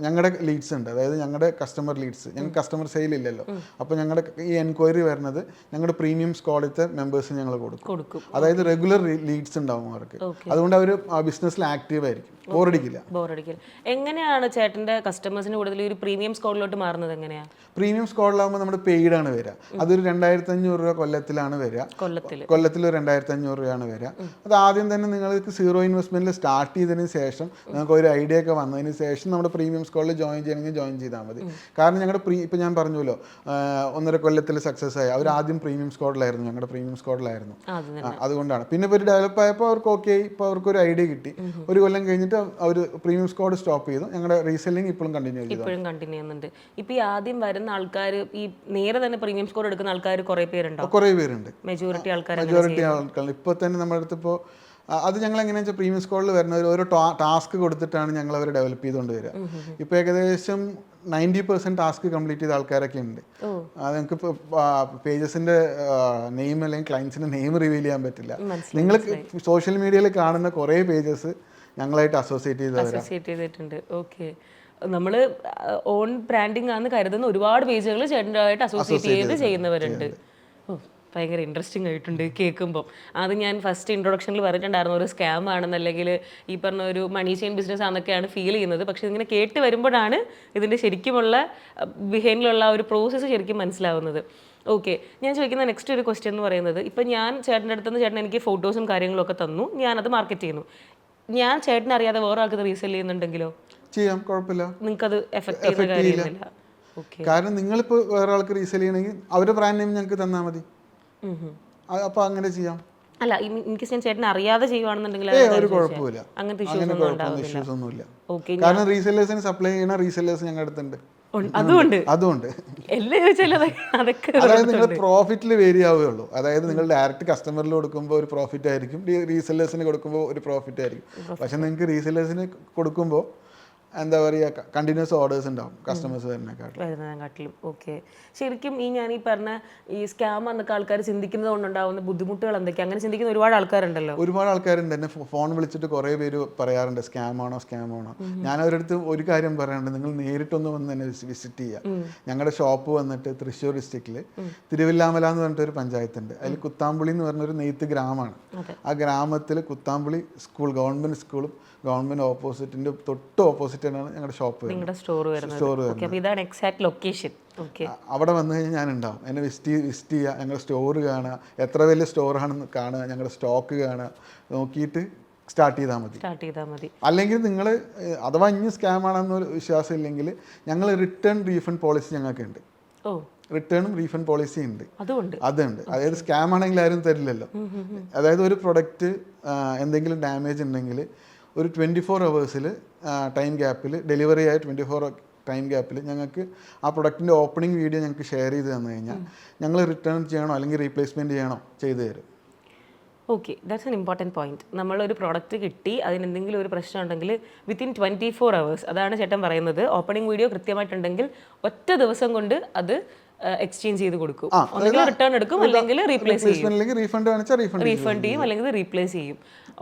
ഞങ്ങളുടെ ലീഡ്സ് ഉണ്ട്, അതായത് ഞങ്ങളുടെ കസ്റ്റമർ ലീഡ്സ്, ഞങ്ങൾക്ക് കസ്റ്റമർ സെയിൽ ഇല്ലല്ലോ. അപ്പോൾ ഞങ്ങളുടെ ഈ എൻക്വയറി വരുന്നത് ഞങ്ങളുടെ പ്രീമിയം സ്ക്വാഡിലത്തെ മെമ്പേഴ്സിന് ഞങ്ങൾ കൊടുക്കും. അതായത് റെഗുലർ ലീഡ്സ് ഉണ്ടാവും അവർക്ക്. അതുകൊണ്ട് അവർ ആ ബിസിനസ്സിൽ ആക്റ്റീവ് ആയിരിക്കും, ബോറടിക്കില്ല. എങ്ങനെയാണ് ചേട്ടൻ്റെ കസ്റ്റമേഴ്സിന് കൂടുതൽ ഒരു പ്രീമിയം സ്ക്വാഡിലോട്ട് മാറുന്നത്? എങ്ങനെയാണ്? പ്രീമിയം സ്ക്വാഡിലാകുമ്പോൾ നമ്മുടെ പെയ്ഡാണ് വരിക. അതൊരു 2500 രൂപ കൊല്ലത്തിലാണ് വരിക. കൊല്ലത്തിൽ 2500 രൂപയാണ് വരിക. അത് ആദ്യം തന്നെ നിങ്ങൾക്ക് 0 ഇൻവെസ്റ്റ്മെന്റിൽ സ്റ്റാർട്ട് ചെയ്തതിന് ശേഷം നിങ്ങൾക്ക് ഒരു ഐഡിയ ഒക്കെ വന്നതിന് ശേഷം നമ്മുടെ പ്രീമിയം സ്ക്വാഡിൽ ജോയിൻ ചെയ്യണമെങ്കിൽ ജോയിൻ ചെയ്താൽ മതി. കാരണം ഞങ്ങളുടെ ഇപ്പം ഞാൻ പറഞ്ഞല്ലോ 1.5 കൊല്ലത്തിൽ സക്സസ് ആയി. അവർ ആദ്യം പ്രീമിയം സ്ക്വാഡിലായിരുന്നു, ഞങ്ങളുടെ പ്രീമിയം സ്ക്വാഡിലായിരുന്നു. അതുകൊണ്ടാണ്. പിന്നെ ഇപ്പോൾ ഒരു ഡെവലപ്പ് ആയപ്പോൾ അവർക്ക് ഓക്കെ, ഇപ്പോൾ അവർക്ക് ഒരു ഐഡിയ കിട്ടി. 1 കൊല്ലം കഴിഞ്ഞിട്ട് അവർ പ്രീമിയം സ്ക്വാഡ് സ്റ്റോപ്പ് ചെയ്തു. ഞങ്ങളുടെ റീസെല്ലിംഗ് ഇപ്പോഴും കണ്ടിന്യൂ ചെയ്യുന്നുണ്ട്. ഇപ്പോൾ ഈ ആദ്യം വരുന്ന ആൾക്കാർ, ഈ നേരെ തന്നെ പ്രീമിയം സ്ക്വാഡ് എടുക്കുന്ന ആൾക്കാർ കുറേ പേരുണ്ട്. മെജോറിറ്റി ആൾക്കാർ ഇപ്പോൾ തന്നെ നമ്മുടെ അടുത്ത് ഇപ്പോൾ അത് ഞങ്ങൾ എങ്ങനെയാണെന്ന് വെച്ചാൽ പ്രീമിയം സ്ക്വാഡിൽ വരുന്നവർ ഓരോ ടാസ്ക് കൊടുത്തിട്ടാണ് ഞങ്ങൾ അവർ ഡെവലപ്പ് ചെയ്തുകൊണ്ട് വരിക. ഇപ്പോൾ ഏകദേശം 90% ടാസ്ക് കംപ്ലീറ്റ് ചെയ്ത ആൾക്കാരൊക്കെ ഉണ്ട്. അത് നിങ്ങൾക്ക് ഇപ്പോൾ പേജസിൻ്റെ നെയിം അല്ലെങ്കിൽ ക്ലയൻസിൻ്റെ നെയിം റിവീൽ ചെയ്യാൻ പറ്റില്ല. നിങ്ങൾ സോഷ്യൽ മീഡിയയിൽ കാണുന്ന കുറേ പേജസ് ഞങ്ങളായിട്ട് അസോസിയേറ്റ് ചെയ്തിട്ടുണ്ട്. ഓക്കെ, നമ്മൾ ഓൺ ബ്രാൻഡിങ് ആണെന്ന് കരുതുന്ന ഒരുപാട് പേജുകൾ ചേട്ടനായിട്ട് അസോസിയേറ്റ് ചെയ്ത് ചെയ്യുന്നവരുണ്ട്. ഭയങ്കര ഇൻട്രസ്റ്റിംഗ് ആയിട്ടുണ്ട് കേൾക്കുമ്പോൾ. അത് ഞാൻ ഫസ്റ്റ് ഇൻട്രൊഡക്ഷനിൽ പറഞ്ഞിട്ടുണ്ടായിരുന്നു, ഒരു സ്കാം ആണെന്ന്, അല്ലെങ്കിൽ ഈ പറഞ്ഞ ഒരു മണി ചെയിൻ ബിസിനസ് ആണെന്നൊക്കെയാണ് ഫീൽ ചെയ്യുന്നത്. പക്ഷേ ഇങ്ങനെ കേട്ട് വരുമ്പോഴാണ് ഇതിൻ്റെ ശരിക്കുമുള്ള ബിഹൈൻഡിലുള്ള ഒരു പ്രോസസ്സ് ശരിക്കും മനസ്സിലാവുന്നത്. ഓക്കെ, ഞാൻ ചോദിക്കുന്ന നെക്സ്റ്റ് ഒരു ക്വസ്റ്റ്യൻ എന്ന് പറയുന്നത്, ഇപ്പം ഞാൻ ചേട്ടൻ്റെ അടുത്തുനിന്ന് ചേട്ടൻ എനിക്ക് ഫോട്ടോസും കാര്യങ്ങളൊക്കെ തന്നു, ഞാനത് മാർക്കറ്റ് ചെയ്യുന്നു. ഞാൻ ചേട്ടനെ അറിയാതെ വേറെ ആൾക്ക് റീസെൽ ചെയ്യുന്നുണ്ടെങ്കിലോ? ചെയ്യാം, കുഴപ്പമില്ല. നിങ്ങൾക്കത് എഫക്ട് ചെയ്യുന്ന കാര്യമില്ല. കാരണം നിങ്ങളിപ്പോൾ വേറെ ആൾക്ക് റീസെൽ ചെയ്യണമെങ്കിൽ അവരുടെ ബ്രാൻഡ് നെയിം ഞങ്ങൾക്ക് തന്നാൽ മതി. അപ്പോൾ അങ്ങനെ ചെയ്യാം. അല്ല, എനിക്ക് ഞാൻ ചേട്ടനെ അറിയാതെ ചെയ്യുവാണെന്നുണ്ടെങ്കിൽ ഒരു കുഴപ്പമില്ല, അങ്ങനത്തെ ഇഷ്യൂസ് ഒന്നുമില്ല. കാരണം റീസെല്ലേഴ്സിന് സപ്ലൈ ചെയ്യുന്ന റീസെല്ലേഴ്സ് ഞങ്ങളുടെ അടുത്തുണ്ട്. അതുകൊണ്ട് അതായത് നിങ്ങൾ പ്രോഫിറ്റിൽ വേരി ആവുകയുള്ളൂ. അതായത് നിങ്ങൾ ഡയറക്റ്റ് കസ്റ്റമറിൽ കൊടുക്കുമ്പോൾ ഒരു പ്രോഫിറ്റ് ആയിരിക്കും, റീസെല്ലേഴ്സിന് കൊടുക്കുമ്പോൾ ഒരു പ്രോഫിറ്റ് ആയിരിക്കും. പക്ഷെ നിങ്ങൾക്ക് റീസെല്ലേഴ്സിന് കൊടുക്കുമ്പോൾ എന്താ പറയുക, കണ്ടിന്യൂസ് ഓർഡേഴ്സ് ഉണ്ടാവും കസ്റ്റമേഴ്സ് വരുന്നതിനെക്കാട്ടിലും. ഓക്കെ, ശരിക്കും ഞാൻ ഈ പറഞ്ഞ ഈ സ്കാം എന്നൊക്കെ ആൾക്കാർ ചിന്തിക്കുന്നത് കൊണ്ടുണ്ടാവുന്ന ബുദ്ധിമുട്ടുകൾ എന്തൊക്കെയാണ്? അങ്ങനെ ചിന്തിക്കുന്ന ഒരുപാട് ആൾക്കാരുണ്ടല്ലോ. ഒരുപാട് ആൾക്കാരുണ്ട്. എന്നെ ഫോൺ വിളിച്ചിട്ട് കുറേ പേര് പറയാറുണ്ട് സ്കാം ആണോ. ഞാൻ അവരുടെ അടുത്ത് ഒരു കാര്യം പറയാറുണ്ട്, നിങ്ങൾ നേരിട്ടൊന്ന് വന്ന് തന്നെ വിസിറ്റ് ചെയ്യുക. ഞങ്ങളുടെ ഷോപ്പ് വന്നിട്ട് തൃശ്ശൂർ ഡിസ്ട്രിക്റ്റിൽ തിരുവില്ലാമല എന്ന് പറഞ്ഞിട്ടൊരു പഞ്ചായത്തുണ്ട്. അതിൽ കുത്താമ്പുളി എന്ന് പറഞ്ഞൊരു നെയ്ത്ത് ഗ്രാമമാണ്. ആ ഗ്രാമത്തിൽ കുത്താമ്പുളി സ്കൂൾ, ഗവൺമെന്റ് സ്കൂളും ഗവൺമെന്റ് ഓപ്പോസിറ്റിന്റെ തൊട്ട് ഓപ്പോസിറ്റാണ് ഞങ്ങളുടെ ഷോപ്പ്, സ്റ്റോർ ലൊക്കേഷൻ. അവിടെ വന്നു കഴിഞ്ഞാൽ ഞാൻ ഉണ്ടാവും. എന്നെ വിസിറ്റ് ചെയ്യുക, ഞങ്ങളുടെ സ്റ്റോർ കാണുക, എത്ര വലിയ സ്റ്റോറാണെന്ന് കാണുക, ഞങ്ങളുടെ സ്റ്റോക്ക് കാണുക, നോക്കിയിട്ട് സ്റ്റാർട്ട് ചെയ്താൽ മതി. അല്ലെങ്കിൽ നിങ്ങൾ അഥവാ ഇനി സ്കാം ആണെന്നൊരു വിശ്വാസം ഇല്ലെങ്കിൽ ഞങ്ങൾ റിട്ടേൺ റീഫണ്ട് പോളിസി ഞങ്ങൾക്കുണ്ട്. റിട്ടേണും റീഫണ്ട് പോളിസി ഉണ്ട്. അതുണ്ട്. അതായത് സ്കാം ആണെങ്കിൽ ആരും തരില്ലല്ലോ. അതായത് ഒരു പ്രൊഡക്റ്റ് എന്തെങ്കിലും ഡാമേജ് ഉണ്ടെങ്കിൽ ഒരു 24 hours ടൈം ഗ്യാപ്പിൽ, ഡെലിവറി ആയ 24 ടൈം ഗ്യാപ്പിൽ ഞങ്ങൾക്ക് ആ പ്രൊഡക്റ്റിൻ്റെ ഓപ്പണിംഗ് വീഡിയോ ഞങ്ങൾക്ക് ഷെയർ ചെയ്ത് തന്നു കഴിഞ്ഞാൽ ഞങ്ങൾ റിട്ടേൺ ചെയ്യണോ അല്ലെങ്കിൽ റീപ്ലേസ്മെൻറ്റ് ചെയ്യണോ ചെയ്തു തരും. Okay, that's an important point. നമ്മളൊരു പ്രോഡക്റ്റ് കിട്ടി, അതിനെന്തെങ്കിലും ഒരു പ്രശ്നം ഉണ്ടെങ്കിൽ വിത്തിൻ 24 hours, അതാണ് ചേട്ടൻ പറയുന്നത്, ഓപ്പണിംഗ് വീഡിയോ കൃത്യമായിട്ടുണ്ടെങ്കിൽ ഒറ്റ ദിവസം കൊണ്ട് അത് എക്സ്ചേഞ്ച് ചെയ്ത് കൊടുക്കും. ഒന്നുകിൽ റിട്ടേൺ എടുക്കും, അല്ലെങ്കിൽ റീപ്ലേസ് ചെയ്യും. റീഫണ്ട് ചെയ്യും, അല്ലെങ്കിൽ റീപ്ലേസ് ചെയ്യും.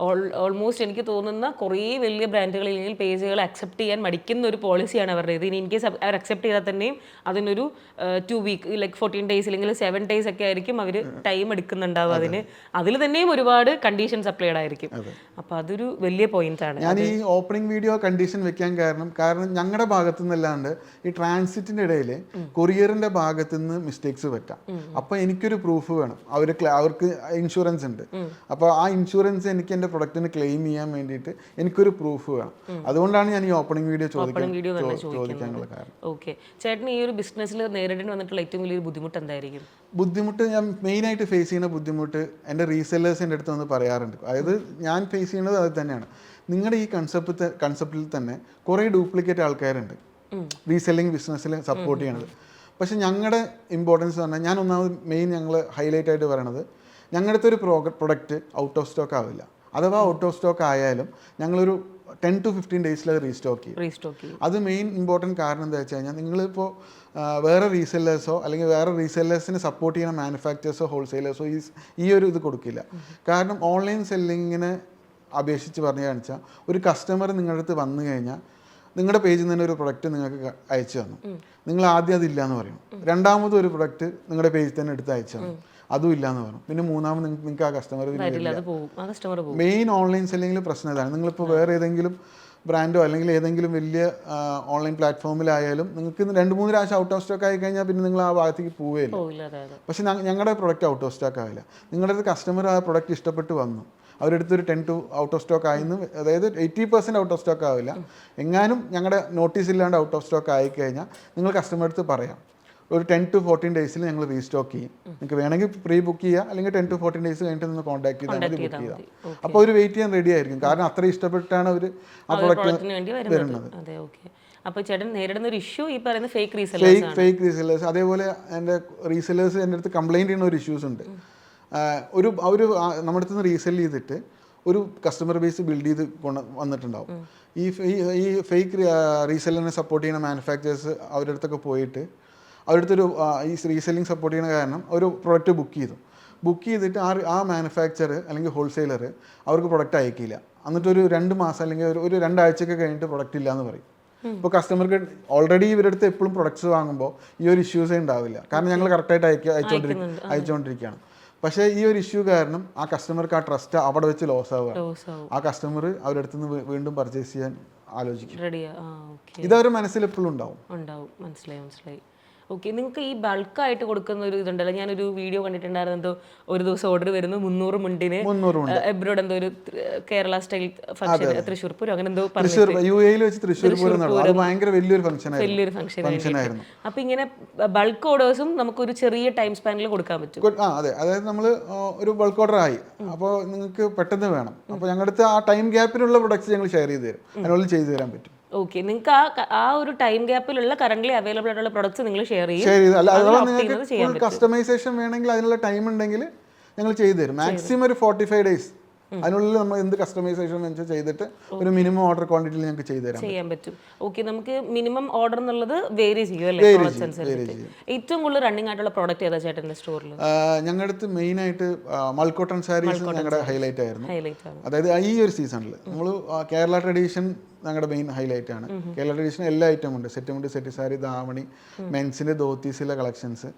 ഓൾമോസ്റ്റ് എനിക്ക് തോന്നുന്ന കുറേ വലിയ ബ്രാൻഡുകൾ അല്ലെങ്കിൽ പേജുകൾ അക്സെപ്റ്റ് ചെയ്യാൻ മടിക്കുന്ന ഒരു പോളിസിയാണ് അവരുടെ ഇത്. ഇനി ഇൻ കേസ് അവർ അക്സെപ്റ്റ് ചെയ്താൽ തന്നെയും അതിനൊരു 2 വീക്ക് ലൈക്ക് 14 ഡേയ്സ് അല്ലെങ്കിൽ 7 ഡേയ്സ് ഒക്കെ ആയിരിക്കും അവർ ടൈം എടുക്കുന്നുണ്ടാവും അതിന്. അതിൽ തന്നെയും ഒരുപാട് കണ്ടീഷൻസ് അപ്ലൈഡ് ആയിരിക്കും. അപ്പോൾ അതൊരു വലിയ പോയിന്റ് ആണ്. ഞാൻ ഈ ഓപ്പണിംഗ് വീഡിയോ കണ്ടീഷൻ വെക്കാൻ കാരണം ഞങ്ങളുടെ ഭാഗത്തു നിന്നല്ലാണ്ട് ഈ ട്രാൻസിറ്റിന്റെ ഇടയിൽ കൊറിയറിന്റെ ഭാഗത്തു നിന്ന് മിസ്റ്റേക്സ് പറ്റാം. അപ്പോൾ എനിക്കൊരു പ്രൂഫ് വേണം. അവർക്ക് ഇൻഷുറൻസ് ഉണ്ട്. അപ്പോൾ ആ ഇൻഷുറൻസ് എനിക്ക് എൻ്റെ പ്രൊഡക്റ്റിന് ക്ലെയിം ചെയ്യാൻ വേണ്ടിയിട്ട് എനിക്കൊരു പ്രൂഫ് വേണം. അതുകൊണ്ടാണ് ഞാൻ ഈ ഓപ്പണിംഗ് വീഡിയോ ചോദിക്കാനുള്ള കാരണം. ഓക്കെ, ചേട്ടൻ ഈ ഒരു ബിസിനസ്സിൽ നേരിടേണ്ടി വന്നിട്ടുള്ള ഏറ്റവും വലിയൊരു ബുദ്ധിമുട്ട് എന്തായിരിക്കും? ബുദ്ധിമുട്ട് ഞാൻ മെയിനായിട്ട് ഫേസ് ചെയ്യുന്ന ബുദ്ധിമുട്ട് എൻ്റെ റീസെല്ലേഴ്സിൻ്റെ അടുത്ത് വന്ന് പറയാറുണ്ട്. അതായത് ഞാൻ ഫേസ് ചെയ്യുന്നത് അത് തന്നെയാണ്. നിങ്ങളുടെ ഈ കൺസെപ്റ്റിൽ തന്നെ കുറേ ഡ്യൂപ്ലിക്കേറ്റ് ആൾക്കാരുണ്ട് റീസെല്ലിംഗ് ബിസിനസ്സിൽ സപ്പോർട്ട് ചെയ്യണത്. പക്ഷേ ഞങ്ങളുടെ ഇമ്പോർട്ടൻസ് പറഞ്ഞാൽ ഞാൻ ഒന്നാമത് മെയിൻ ഞങ്ങൾ ഹൈലൈറ്റ് ആയിട്ട് പറയണത് ഞങ്ങളുടെ അടുത്തൊരു പ്രൊഡക്റ്റ് ഔട്ട് ഓഫ് സ്റ്റോക്ക് ആവില്ല. അഥവാ ഔട്ട് ഓഫ് സ്റ്റോക്ക് ആയാലും ഞങ്ങളൊരു 10 to 15 ഡേയ്സിൽ അത് റീസ്റ്റോക്ക് ചെയ്യും. അത് മെയിൻ ഇമ്പോർട്ടൻറ്റ് കാരണം എന്താ വെച്ച് കഴിഞ്ഞാൽ നിങ്ങളിപ്പോൾ വേറെ റീസെല്ലേഴ്സോ അല്ലെങ്കിൽ വേറെ റീസെല്ലേഴ്സിനെ സപ്പോർട്ട് ചെയ്യുന്ന മാനുഫാക്ചേഴ്സോ ഹോൾസെയിലേഴ്സോ ഈ ഒരു ഇത് കൊടുക്കില്ല. കാരണം ഓൺലൈൻ സെല്ലിങ്ങിനെ അപേക്ഷിച്ച് പറഞ്ഞു കാണിച്ചാൽ ഒരു കസ്റ്റമർ നിങ്ങളുടെ അടുത്ത് വന്നു കഴിഞ്ഞാൽ നിങ്ങളുടെ പേജിൽ നിന്ന് തന്നെ ഒരു പ്രൊഡക്റ്റ് നിങ്ങൾക്ക് അയച്ചു തന്നു. നിങ്ങൾ ആദ്യം അതില്ല എന്ന് പറയും. രണ്ടാമതും ഒരു പ്രൊഡക്റ്റ് നിങ്ങളുടെ പേജിൽ തന്നെ എടുത്ത് അയച്ചു തന്നു. അതും ഇല്ലയെന്ന് പറഞ്ഞു. പിന്നെ മൂന്നാമത് നിങ്ങൾക്ക് ആ കസ്റ്റമർ മെയിൻ ഓൺലൈൻ സെല്ലിങ്ങിൽ പ്രശ്നം ഇതാണ്. നിങ്ങളിപ്പോൾ വേറെ ഏതെങ്കിലും ബ്രാൻഡോ അല്ലെങ്കിൽ ഏതെങ്കിലും വലിയ ഓൺലൈൻ പ്ലാറ്റ്ഫോമിലായാലും നിങ്ങൾക്ക് 2-3 പ്രാവശ്യം ഔട്ട് ഓഫ് സ്റ്റോക്ക് ആയി കഴിഞ്ഞാൽ പിന്നെ നിങ്ങൾ ആ ഭാഗത്തേക്ക് പോവുകയില്ല. പക്ഷേ ഞങ്ങളുടെ പ്രൊഡക്റ്റ് ഔട്ട് ഓഫ് സ്റ്റോക്ക് ആവില്ല. നിങ്ങളുടെ കസ്റ്റമർ ആ പ്രൊഡക്റ്റ് ഇഷ്ടപ്പെട്ട് വന്നു, അവരെടുത്തൊരു 10 to ഔട്ട് ഓഫ് സ്റ്റോക്ക് ആയിന്ന്, അതായത് 80% ഔട്ട് ഓഫ് സ്റ്റോക്ക് ആവില്ല. എങ്ങാനും ഞങ്ങളുടെ നോട്ടീസ് ഇല്ലാണ്ട് ഔട്ട് ഓഫ് സ്റ്റോക്ക് ആയിക്കഴിഞ്ഞാൽ നിങ്ങൾ കസ്റ്റമർ അടുത്ത് പറയാം, ഒരു 10 to 14 ഡേയ്സിൽ ഞങ്ങൾ റീസ്റ്റോക്ക് ചെയ്യും. നിങ്ങൾക്ക് വേണമെങ്കിൽ പ്രീ ബുക്ക് ചെയ്യുക, അല്ലെങ്കിൽ 10 to 14 ഡേയ്സ് കഴിഞ്ഞിട്ട് നിന്ന് കോൺടാക്ട് ചെയ്താൽ മതി, ബുക്ക് ചെയ്താൽ. അപ്പോൾ ഒരു വെയിറ്റ് ചെയ്യാൻ റെഡി ആയിരിക്കും. കാരണം അത്ര ഇഷ്ടപ്പെട്ടാണ് അവർ ആ പ്രൊഡക്റ്റിന് വരുന്നത്. അപ്പോൾ ചേട്ടൻ നേരിടുന്ന ഒരു ഇഷ്യൂ ഈ പറയുന്ന ഫേക്ക് റീസെല്ലേഴ്സ്. അതേപോലെ എൻ്റെ റീസെല്ലേഴ്സ് എൻ്റെ അടുത്ത് കംപ്ലൈൻറ്റ് ചെയ്യുന്ന ഒരു ഇഷ്യൂസ് ഉണ്ട്. അവർ നമ്മുടെ അടുത്ത് നിന്ന് റീസെല് ചെയ്തിട്ട് ഒരു കസ്റ്റമർ ബേസ് ബിൽഡ് ചെയ്ത് വന്നിട്ടുണ്ടാവും. ഈ ഫേക്ക് റീസെല്ലിനെ സപ്പോർട്ട് ചെയ്യുന്ന മാനുഫാക്ചേഴ്സ് അവരുടെ അടുത്തൊക്കെ പോയിട്ട് അവരുടെ അടുത്തൊരു ഈ റീസെല്ലിംഗ് സപ്പോർട്ട് ചെയ്യുന്ന കാരണം ഒരു പ്രൊഡക്റ്റ് ബുക്ക് ചെയ്തിട്ട് ആ മാനുഫാക്ചർ അല്ലെങ്കിൽ ഹോൾസെയിലർ അവർക്ക് പ്രൊഡക്റ്റ് അയക്കില്ല. എന്നിട്ടൊരു 2 മാസം അല്ലെങ്കിൽ ഒരു 2 ആഴ്ചയൊക്കെ കഴിഞ്ഞിട്ട് പ്രൊഡക്റ്റ് ഇല്ല എന്ന് പറയും. ഇപ്പോൾ കസ്റ്റമർക്ക് ഓൾറെഡി ഇവരുടെ അടുത്ത് എപ്പോഴും പ്രൊഡക്ട്സ് വാങ്ങുമ്പോൾ ഈ ഒരു ഇഷ്യൂസേ ഉണ്ടാവില്ല. കാരണം ഞങ്ങൾ കറക്റ്റായിട്ട് അയച്ചുകൊണ്ടിരിക്കുകയാണ്. പക്ഷേ ഈ ഒരു ഇഷ്യൂ കാരണം ആ കസ്റ്റമർക്ക് ആ ട്രസ്റ്റ് അവിടെ വെച്ച് ലോസ് ആവുക. ആ കസ്റ്റമർ അവരുടെ അടുത്ത് നിന്ന് വീണ്ടും പർച്ചേസ് ചെയ്യാൻ ആലോചിക്കും. ഇതവരുടെ മനസ്സിൽ എപ്പോഴും ഉണ്ടാവും. മനസ്സിലായി. ഓക്കെ, നിങ്ങൾക്ക് ഈ ബൾക്കായിട്ട് കൊടുക്കുന്ന ഒരു ഇതുണ്ടല്ലോ, ഞാനൊരു വീഡിയോ കണ്ടിട്ടുണ്ടായിരുന്നു. എന്തോ ഒരു ദിവസം ഓർഡർ വരുന്നു 300 മുണ്ടിന് എബ്രോഡ് എന്തോ ഒരു കേരള സ്റ്റൈൽ ഫംഗ്ഷൻ, തൃശ്ശൂർ പൂരം അങ്ങനെ എന്തോ വലിയൊരു ഫംഗ്ഷൻ ആയിരുന്നു. അപ്പൊ ഇങ്ങനെ ബൾക്ക് ഓർഡേഴ്സും നമുക്കൊരു ചെറിയ ടൈം സ്പാനിൽ കൊടുക്കാൻ പറ്റും. അതെ, അതായത് നമ്മൾ ഒരു ബൾക്ക് ഓർഡർ ആയി, അപ്പോൾ നിങ്ങൾക്ക് പെട്ടെന്ന് വേണം. അപ്പോൾ ഞങ്ങളുടെ അടുത്ത് ആ ടൈം ഗ്യാപ്പിലുള്ള പ്രൊഡക്ട്സ് ഞങ്ങൾ ഷെയർ ചെയ്ത് തരും, അതിനുള്ളിൽ ചെയ്തു തരാൻ പറ്റും. ഓക്കെ, നിങ്ങൾക്ക് ആ ഒരു ടൈം ഗ്യാപ്പിലുള്ള കറന്റ് അവൈലബിൾ ആയിട്ടുള്ള പ്രൊഡക്ട്സ് നിങ്ങൾ ഷെയർ ചെയ്യും. കസ്റ്റമൈസേഷൻ വേണമെങ്കിൽ അതിനുള്ള ടൈം ഉണ്ടെങ്കിൽ ഞങ്ങൾ ചെയ്തു തരും. മാക്സിമം ഒരു 45 ഡേയ്സ് അതിനുള്ളിൽ നമ്മൾ എന്ത് കസ്റ്റമൈസേഷൻ വെച്ചാൽ ചെയ്തിട്ട് ഒരു മിനിമം ഓർഡർ ക്വാണ്ടിറ്റിയിൽ ഞങ്ങൾക്ക് ചെയ്യാൻ പറ്റും. ഓക്കെ, നമുക്ക് മിനിമം ഓർഡർ എന്നുള്ളത് വേരി ചെയ്യും അല്ലേ? ഏറ്റവും കൂടുതൽ റണ്ണിങ് ആയിട്ടുള്ള പ്രോഡക്റ്റ് ഏതാ ചേട്ടൻ്റെ സ്റ്റോറിൽ? ഞങ്ങളുടെ അടുത്ത് മെയിൻ ആയിട്ട് മൽക്കോട്ടൺ സാരീസ് ഞങ്ങളുടെ ഹൈലൈറ്റ് ആയിരുന്നു. അതായത് ഈ ഒരു സീസണിൽ നമ്മൾ കേരള ട്രഡീഷൻ ഞങ്ങളുടെ മെയിൻ ഹൈലൈറ്റ് ആണ്. കേരള ട്രഡീഷൻ എല്ലാ ഐറ്റം ഉണ്ട്. സെറ്റ് സാരി, ദാവണി, മെൻസിന്റെ ധോത്തീസിലെ കളക്ഷൻസ്,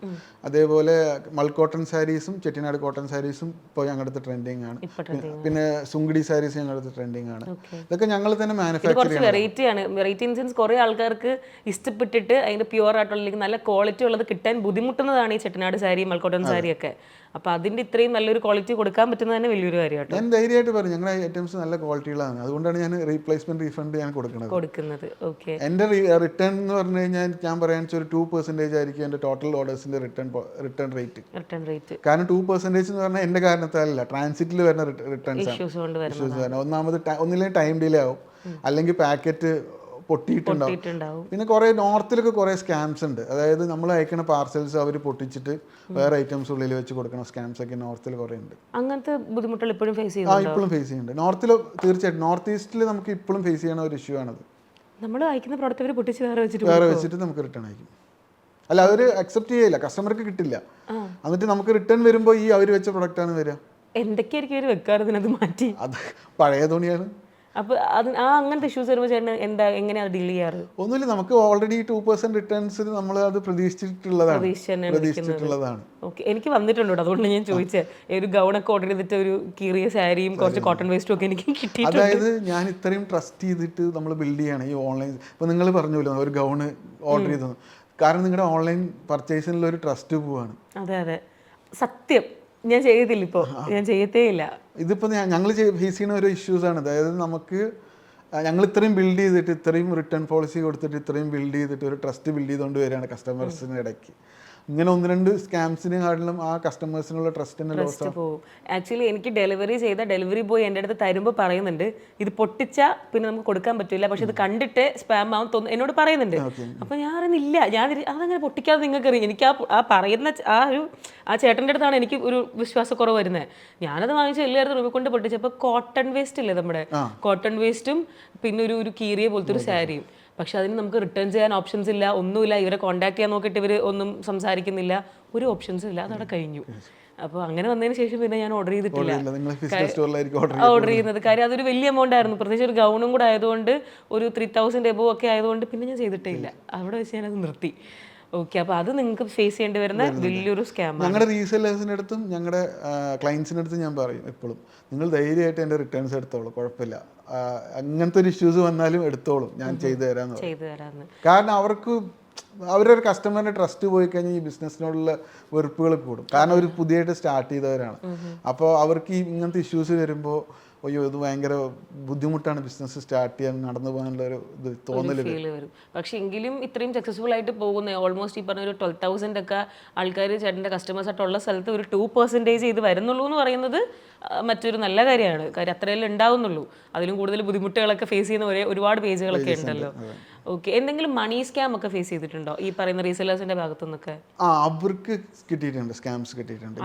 അതേപോലെ മൽക്കോട്ടൺ സാരീസും ചെട്ടിനാട് കോട്ടൺ സാരീസും ഇപ്പോൾ ഞങ്ങളുടെ അടുത്ത് ട്രെൻഡിങ് ആണ്. പിന്നെ സുങ്കിടി സാരീസ് ഞങ്ങളുടെ അടുത്ത് ട്രെൻഡിങ് ആണ്. ഇതൊക്കെ ഞങ്ങൾ തന്നെ മാനുഫാക്ചർ ചെയ്യുന്നത്. വെറൈറ്റി ഇൻ സെൻസ് കുറേ ആൾക്കാർക്ക് ഇഷ്ടപ്പെട്ടിട്ട് അതിന്റെ പ്യുവർ ആയിട്ടുള്ള നല്ല ക്വാളിറ്റി ഉള്ളത് കിട്ടാൻ ബുദ്ധിമുട്ടുന്നതാണ് ഈ ചെട്ടിനാട് സാരി, മൽക്കോട്ടൺ സാരി ഒക്കെ. അപ്പോൾ അതിന്റെ ഇത്രയും നല്ലൊരു ക്വാളിറ്റി കൊടുക്കാൻ പറ്റുന്നത് തന്നെ വലിയൊരു കാര്യമാണ്. ഞാൻ ധൈര്യമായിട്ട് പറഞ്ഞു, ഞങ്ങളുടെ ഐറ്റംസ് നല്ല ക്വാളിറ്റികളാണ്. അതുകൊണ്ടാണ് ഞാൻ റീപ്ലേസ്മെന്റ് റീഫണ്ട് ഞാൻ കൊടുക്കുന്നത്. ഓക്കെ, എൻ്റെ റിട്ടേൺ എന്ന് പറഞ്ഞു കഴിഞ്ഞാൽ ഞാൻ പറയാൻ ഒരു 2% ആയിരിക്കും എൻ്റെ ടോട്ടൽ ഓർഡേഴ്സിന്റെ റിട്ടേൺ റേറ്റ്. കാരണം 2% എന്ന് പറഞ്ഞാൽ എൻ്റെ കാരണത്താലല്ല, ട്രാൻസിറ്റിൽ വരുന്ന റിട്ടേൺസ് ആണ്. ഒന്നില്ലെങ്കിൽ ടൈം ഡിലേ ആവും, അല്ലെങ്കിൽ പാക്കറ്റ് പൊട്ടിയിട്ടുണ്ടാവും. പിന്നെ കുറെ നോർത്തിലൊക്കെ കുറെ സ്കാംസ് ഉണ്ട്. അതായത് നമ്മൾ അയക്കുന്ന പാർസൽസ് അവർ പൊട്ടിച്ചിട്ട് വേറെ ഐറ്റംസ് ഉള്ളിൽ വെച്ച് കൊടുക്കുന്ന സ്കാംസ് ഒക്കെ നോർത്തിൽ കുറെ ഉണ്ട്. അങ്ങനത്തെ ബുദ്ധിമുട്ടുകൾ ഇപ്പോഴും ഫേസ് ചെയ്യുന്നുണ്ട്. നോർത്തിൽ തീർച്ചയായിട്ടും, നോർത്ത് ഈസ്റ്റിൽ നമുക്ക് ഇപ്പോഴും ഫേസ് ചെയ്യുന്ന ഒരു ഇഷ്യൂ ആണത്. നമ്മൾ അയക്കുന്ന പ്രോഡക്റ്റ് അവർ പൊട്ടിച്ച് വേറെ വെച്ചിട്ട് നമുക്ക് റിട്ടേൺ അയക്കും. അല്ല, അവർ അക്സെപ്റ്റ് ചെയ്യില്ല, കസ്റ്റമർക്ക് കിട്ടില്ല. എന്നിട്ട് നമുക്ക് റിട്ടേൺ വരുമ്പോൾ ഈ അവർ വെച്ച പ്രൊഡക്റ്റാണ് വരിക. എന്തൊക്കെയായിരിക്കും അവർ വെക്കാറ് ഇതിനത് മാറ്റി? അത് പഴയ തുണിയാണ്. അപ്പോൾ അത് അങ്ങനത്തെ ഇഷ്യൂസ് വരുമ്പോൾ ചേട്ടൻ എങ്ങനെയാണ് ഡീൽ ചെയ്യാറ്? ഒന്നുമില്ല, നമുക്ക് ഓൾറെഡി 2% റിട്ടേൺസിൽ നമ്മൾ അത് പ്രതീക്ഷിച്ചിട്ടുള്ളതാണ്. ഓക്കെ, എനിക്ക് വന്നിട്ടുണ്ട്, അതുകൊണ്ട് ഞാൻ ചോദിച്ചത്. ഒരു ഗൗണൊക്കെ ഓർഡർ ചെയ്തിട്ട് ഒരു കീറിയ സാരിയും കുറച്ച് കോട്ടൺ വേസ്റ്റും ഒക്കെ എനിക്ക് കിട്ടിയിട്ടുണ്ട്. അതായത് ഞാൻ ഇത്രയും ട്രസ്റ്റ് ചെയ്തിട്ട് നമ്മൾ ബിൽഡ് ചെയ്യണം ഈ ഓൺലൈൻ. ഇപ്പോൾ നിങ്ങൾ പറഞ്ഞല്ലോ ഒരു ഗൗണ് ഓർഡർ ചെയ്തു, കാരണം നിങ്ങളുടെ ഓൺലൈൻ പർച്ചേസിനുള്ള ഒരു ട്രസ്റ്റ് പോവാണ്. അതെ അതെ, സത്യം. ഞാൻ ചെയ്യത്തില്ല, ഇപ്പോൾ ഞാൻ ചെയ്യത്തേ ഇല്ല. ഇതിപ്പോൾ ഞങ്ങൾ ഫേസ് ചെയ്യുന്ന ഒരു ഇഷ്യൂസാണ്. അതായത് ഞങ്ങൾ ഇത്രയും ബിൽഡ് ചെയ്തിട്ട്, ഇത്രയും റിട്ടേൺ പോളിസി കൊടുത്തിട്ട്, ഇത്രയും ബിൽഡ് ചെയ്തിട്ട് ഒരു ട്രസ്റ്റ് ബിൽഡ് ചെയ്തുകൊണ്ട് വരികയാണ് കസ്റ്റമേഴ്സിന് ഇടയ്ക്ക്. ഇങ്ങനെ 1-2 സ്കാംസിനെക്കാട്ടിലും ആ കസ്റ്റമേഴ്സിനുള്ള ട്രസ്റ്റ് പോകും. ആക്ച്വലി എനിക്ക് ഡെലിവറി ചെയ്ത ഡെലിവറി ബോയ് എൻ്റെ അടുത്ത് തരുമ്പോൾ പറയുന്നുണ്ട്, ഇത് പൊട്ടിച്ചാൽ പിന്നെ നമുക്ക് കൊടുക്കാൻ പറ്റില്ല, പക്ഷെ ഇത് കണ്ടിട്ട് സ്പാം ആവും തോന്നുന്നു എന്നോട് പറയുന്നുണ്ട്. അപ്പോൾ ഞാൻ അറിയുന്നില്ല, അതങ്ങനെ പൊട്ടിക്കാതെ നിങ്ങൾക്ക് അറിയാം. എനിക്ക് ആ പറയുന്ന ആ ചേട്ടൻ്റെ അടുത്താണ് എനിക്ക് ഒരു വിശ്വാസക്കുറവ് വരുന്നത്. ഞാനത് വാങ്ങിച്ച് എല്ലാവരും റൂമിൽ കൊണ്ട് പൊട്ടിച്ചപ്പോൾ കോട്ടൺ വേസ്റ്റ് ഇല്ലേ നമ്മുടെ, കോട്ടൺ വേസ്റ്റും പിന്നെ ഒരു കീറിയ പോലത്തെ ഒരു സാരിയും. പക്ഷെ അതിന് നമുക്ക് റിട്ടേൺ ചെയ്യാൻ ഓപ്ഷൻസ് ഇല്ല, ഒന്നുമില്ല. ഇവരെ കോൺടാക്ട് ചെയ്യാൻ നോക്കിയിട്ട് ഇവർ ഒന്നും സംസാരിക്കുന്നില്ല, ഒരു ഓപ്ഷൻസും ഇല്ല. അതവിടെ കഴിഞ്ഞു. അപ്പോൾ അങ്ങനെ വന്നതിന് ശേഷം പിന്നെ ഞാൻ ഓർഡർ ചെയ്തിട്ടില്ല. ഓർഡർ ചെയ്യുന്നത് കാര്യം അതൊരു വലിയ എമൗണ്ട് ആയിരുന്നു, പ്രത്യേകിച്ച് ഒരു ഗൗണും കൂടെ ആയതുകൊണ്ട്, ഒരു 3000 എബോ ഒക്കെ ആയതുകൊണ്ട് പിന്നെ ഞാൻ ചെയ്തിട്ടേ ഇല്ല. അവിടെ വെച്ച് ഞാനത് നിർത്തി. ഓക്കെ, അപ്പോൾ അത് നിങ്ങൾക്ക് ഫേസ് ചെയ്യേണ്ടി വരുന്ന വലിയൊരു സ്കാം. ഞങ്ങളുടെ റീസെല്ലേഴ്സിൻ്റെ അടുത്തും ഞങ്ങളുടെ ക്ലയൻസിൻ്റെ അടുത്തും ഞാൻ പറയും എപ്പോഴും, നിങ്ങൾ ധൈര്യമായിട്ട് എൻ്റെ റിട്ടേൺസ് എടുത്തോളൂ, കുഴപ്പമില്ല, അങ്ങനത്തെ ഒരു ഇഷ്യൂസ് വന്നാലും എടുത്തോളും, ഞാൻ ചെയ്തു തരാമെന്ന്. കാരണം അവരൊരു കസ്റ്റമറിൻ്റെ ട്രസ്റ്റ് പോയി കഴിഞ്ഞാൽ ഈ ബിസിനസ്സിനോടുള്ള വെറുപ്പുകൾ കൂടും. കാരണം അവർ പുതിയതായിട്ട് സ്റ്റാർട്ട് ചെയ്തവരാണ്. അപ്പോൾ അവർക്ക് ഈ ഇങ്ങനത്തെ ഇഷ്യൂസ് വരുമ്പോൾ അയ്യോ ഇത് ഭയങ്കര ബുദ്ധിമുട്ടാണ് ബിസിനസ് സ്റ്റാർട്ട് ചെയ്യാൻ, നടന്നു പോകാനുള്ള ഒരു തോന്നൽ വരും. പക്ഷെ എങ്കിലും ഇത്രയും സക്സസ്ഫുൾ ആയിട്ട് പോകുന്നത് ഓൾമോസ്റ്റ് ഈ പറഞ്ഞ ഒരു 12,000 ഒക്കെ ആൾക്കാർ ചേട്ടൻ്റെ കസ്റ്റമേഴ്സ് ആയിട്ടുള്ള സ്ഥലത്ത് ഒരു 2% ഇത് വരുന്നുള്ളൂ എന്ന് പറയുന്നത് മറ്റൊരു നല്ല കാര്യമാണ്. കാര്യം അത്രയെല്ലാം ഉണ്ടാവുന്നുള്ളൂ. അതിലും കൂടുതൽ ബുദ്ധിമുട്ടുകളൊക്കെ ഫേസ് ചെയ്യുന്ന ഒരുപാട് പേജുകളൊക്കെ ഉണ്ടല്ലോ. ഓക്കെ, എന്തെങ്കിലും മണി സ്കാം ഒക്കെ ഫേസ് ചെയ്തിട്ടുണ്ടോ ഈ പറയുന്ന റീസെല്ലേഴ്സിന്റെ ഭാഗത്തു നിന്നൊക്കെ? അവർക്ക് കിട്ടിയിട്ടുണ്ട്, സ്കാംസ് കിട്ടിയിട്ടുണ്ട്.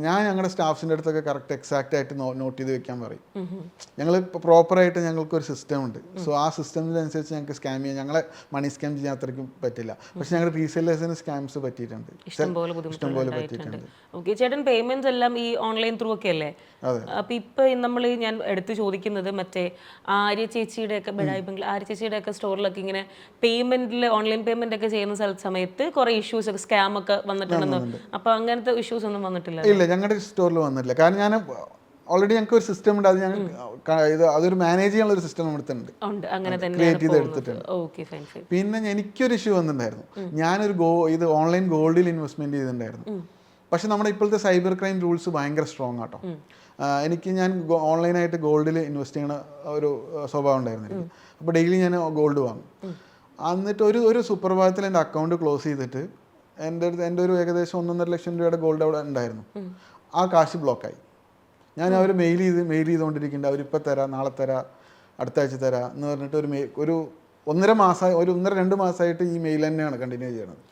ഞാൻ ഞങ്ങളുടെ സ്റ്റാഫ്സിന്റെ അടുത്തൊക്കെ കറക്റ്റ് എക്സാക്ട് ആയിട്ട് നോട്ട് ചെയ്ത് വെക്കാൻ പറയും. ഞങ്ങൾ പ്രോപ്പറായിട്ട് ഞങ്ങൾക്ക് ഒരു സിസ്റ്റം ഉണ്ട്. സോ ആ സിസ്റ്റത്തിനനുസരിച്ച് ഞങ്ങൾക്ക് സ്കാം ചെയ്യാൻ, ഞങ്ങളെ മണി സ്കാം ചെയ്യാൻ അത്രയ്ക്കും പറ്റില്ല. പക്ഷെ ഞങ്ങളുടെ റീസെല്ലേഴ്സിന് സ്കാംസ് പറ്റിയിട്ടുണ്ട്, ഇഷ്ടംപോലെ പറ്റിയിട്ടുണ്ട്. ഓക്കെ, ചേട്ടൻ പേയ്മെന്റ്സ് എല്ലാം ഈ ഓൺലൈൻ ത്രൂ ഒക്കെ അല്ലേ? അപ്പൊ ഇപ്പൊ ഞാൻ എടുത്ത് ചോദിക്കുന്നത് മറ്റേ ആര്യ ചേച്ചിയുടെ ഒക്കെ ആര്യ ചേച്ചിയുടെ ഒക്കെ സ്റ്റോറിലൊക്കെ ഇങ്ങനെ പേയ്മെന്റിൽ ഓൺലൈൻ പേയ്മെന്റ് ഒക്കെ ചെയ്യുന്ന സമയത്ത് കുറെ ഇഷ്യൂസ് ഒക്കെ സ്കാം ഒക്കെ വന്നിട്ടുണ്ടെന്ന്. അപ്പൊ അങ്ങനത്തെ ഇഷ്യൂസ് ഒന്നും വന്നിട്ടില്ല? ഇല്ല, ഞങ്ങളുടെ സ്റ്റോറിൽ വന്നിട്ടില്ല. കാരണം ഞാൻ ഓൾറെഡി ഞങ്ങൾക്ക് ഒരു സിസ്റ്റം ഉണ്ട്, അത് ഞങ്ങൾ അതൊരു മാനേജ് ചെയ്യാനുള്ള ഒരു സിസ്റ്റം എടുത്തിട്ടുണ്ട്, ക്രിയേറ്റ് ചെയ്ത് എടുത്തിട്ടുണ്ട്. പിന്നെ എനിക്കൊരു ഇഷ്യൂ വന്നിട്ടുണ്ടായിരുന്നു. ഞാനൊരു ഇത് ഓൺലൈൻ ഗോൾഡിൽ ഇൻവെസ്റ്റ്മെന്റ് ചെയ്തിട്ടുണ്ടായിരുന്നു. പക്ഷെ നമ്മുടെ ഇപ്പോഴത്തെ സൈബർ ക്രൈം റൂൾസ് ഭയങ്കര സ്ട്രോങ് ആട്ടോ. ഞാൻ ഓൺലൈനായിട്ട് ഗോൾഡിൽ ഇൻവെസ്റ്റ് ചെയ്യുന്ന ഒരു സ്വഭാവം ഉണ്ടായിരുന്നു എനിക്ക്. അപ്പോൾ ഡെയിലി ഞാൻ ഗോൾഡ് വാങ്ങും. എന്നിട്ട് ഒരു സുപ്രഭാതത്തിൽ എൻ്റെ അക്കൗണ്ട് ക്ലോസ് ചെയ്തിട്ട് എൻ്റെ ഒരു ഏകദേശം 1.5 ലക്ഷം രൂപയുടെ ഗോൾഡ് അവിടെ ഉണ്ടായിരുന്നു. ആ കാശ് ബ്ലോക്കായി. ഞാൻ അവർ മെയിൽ ചെയ്തുകൊണ്ടിരിക്കുന്നുണ്ട്, അവരിപ്പോൾ തരാം, നാളെ തരാം, അടുത്ത ആഴ്ച തരാം എന്ന് പറഞ്ഞിട്ട് ഒരു 1.5-2 മാസമായിട്ട് ഈ മെയിൽ തന്നെയാണ് കണ്ടിന്യൂ ചെയ്യണത്.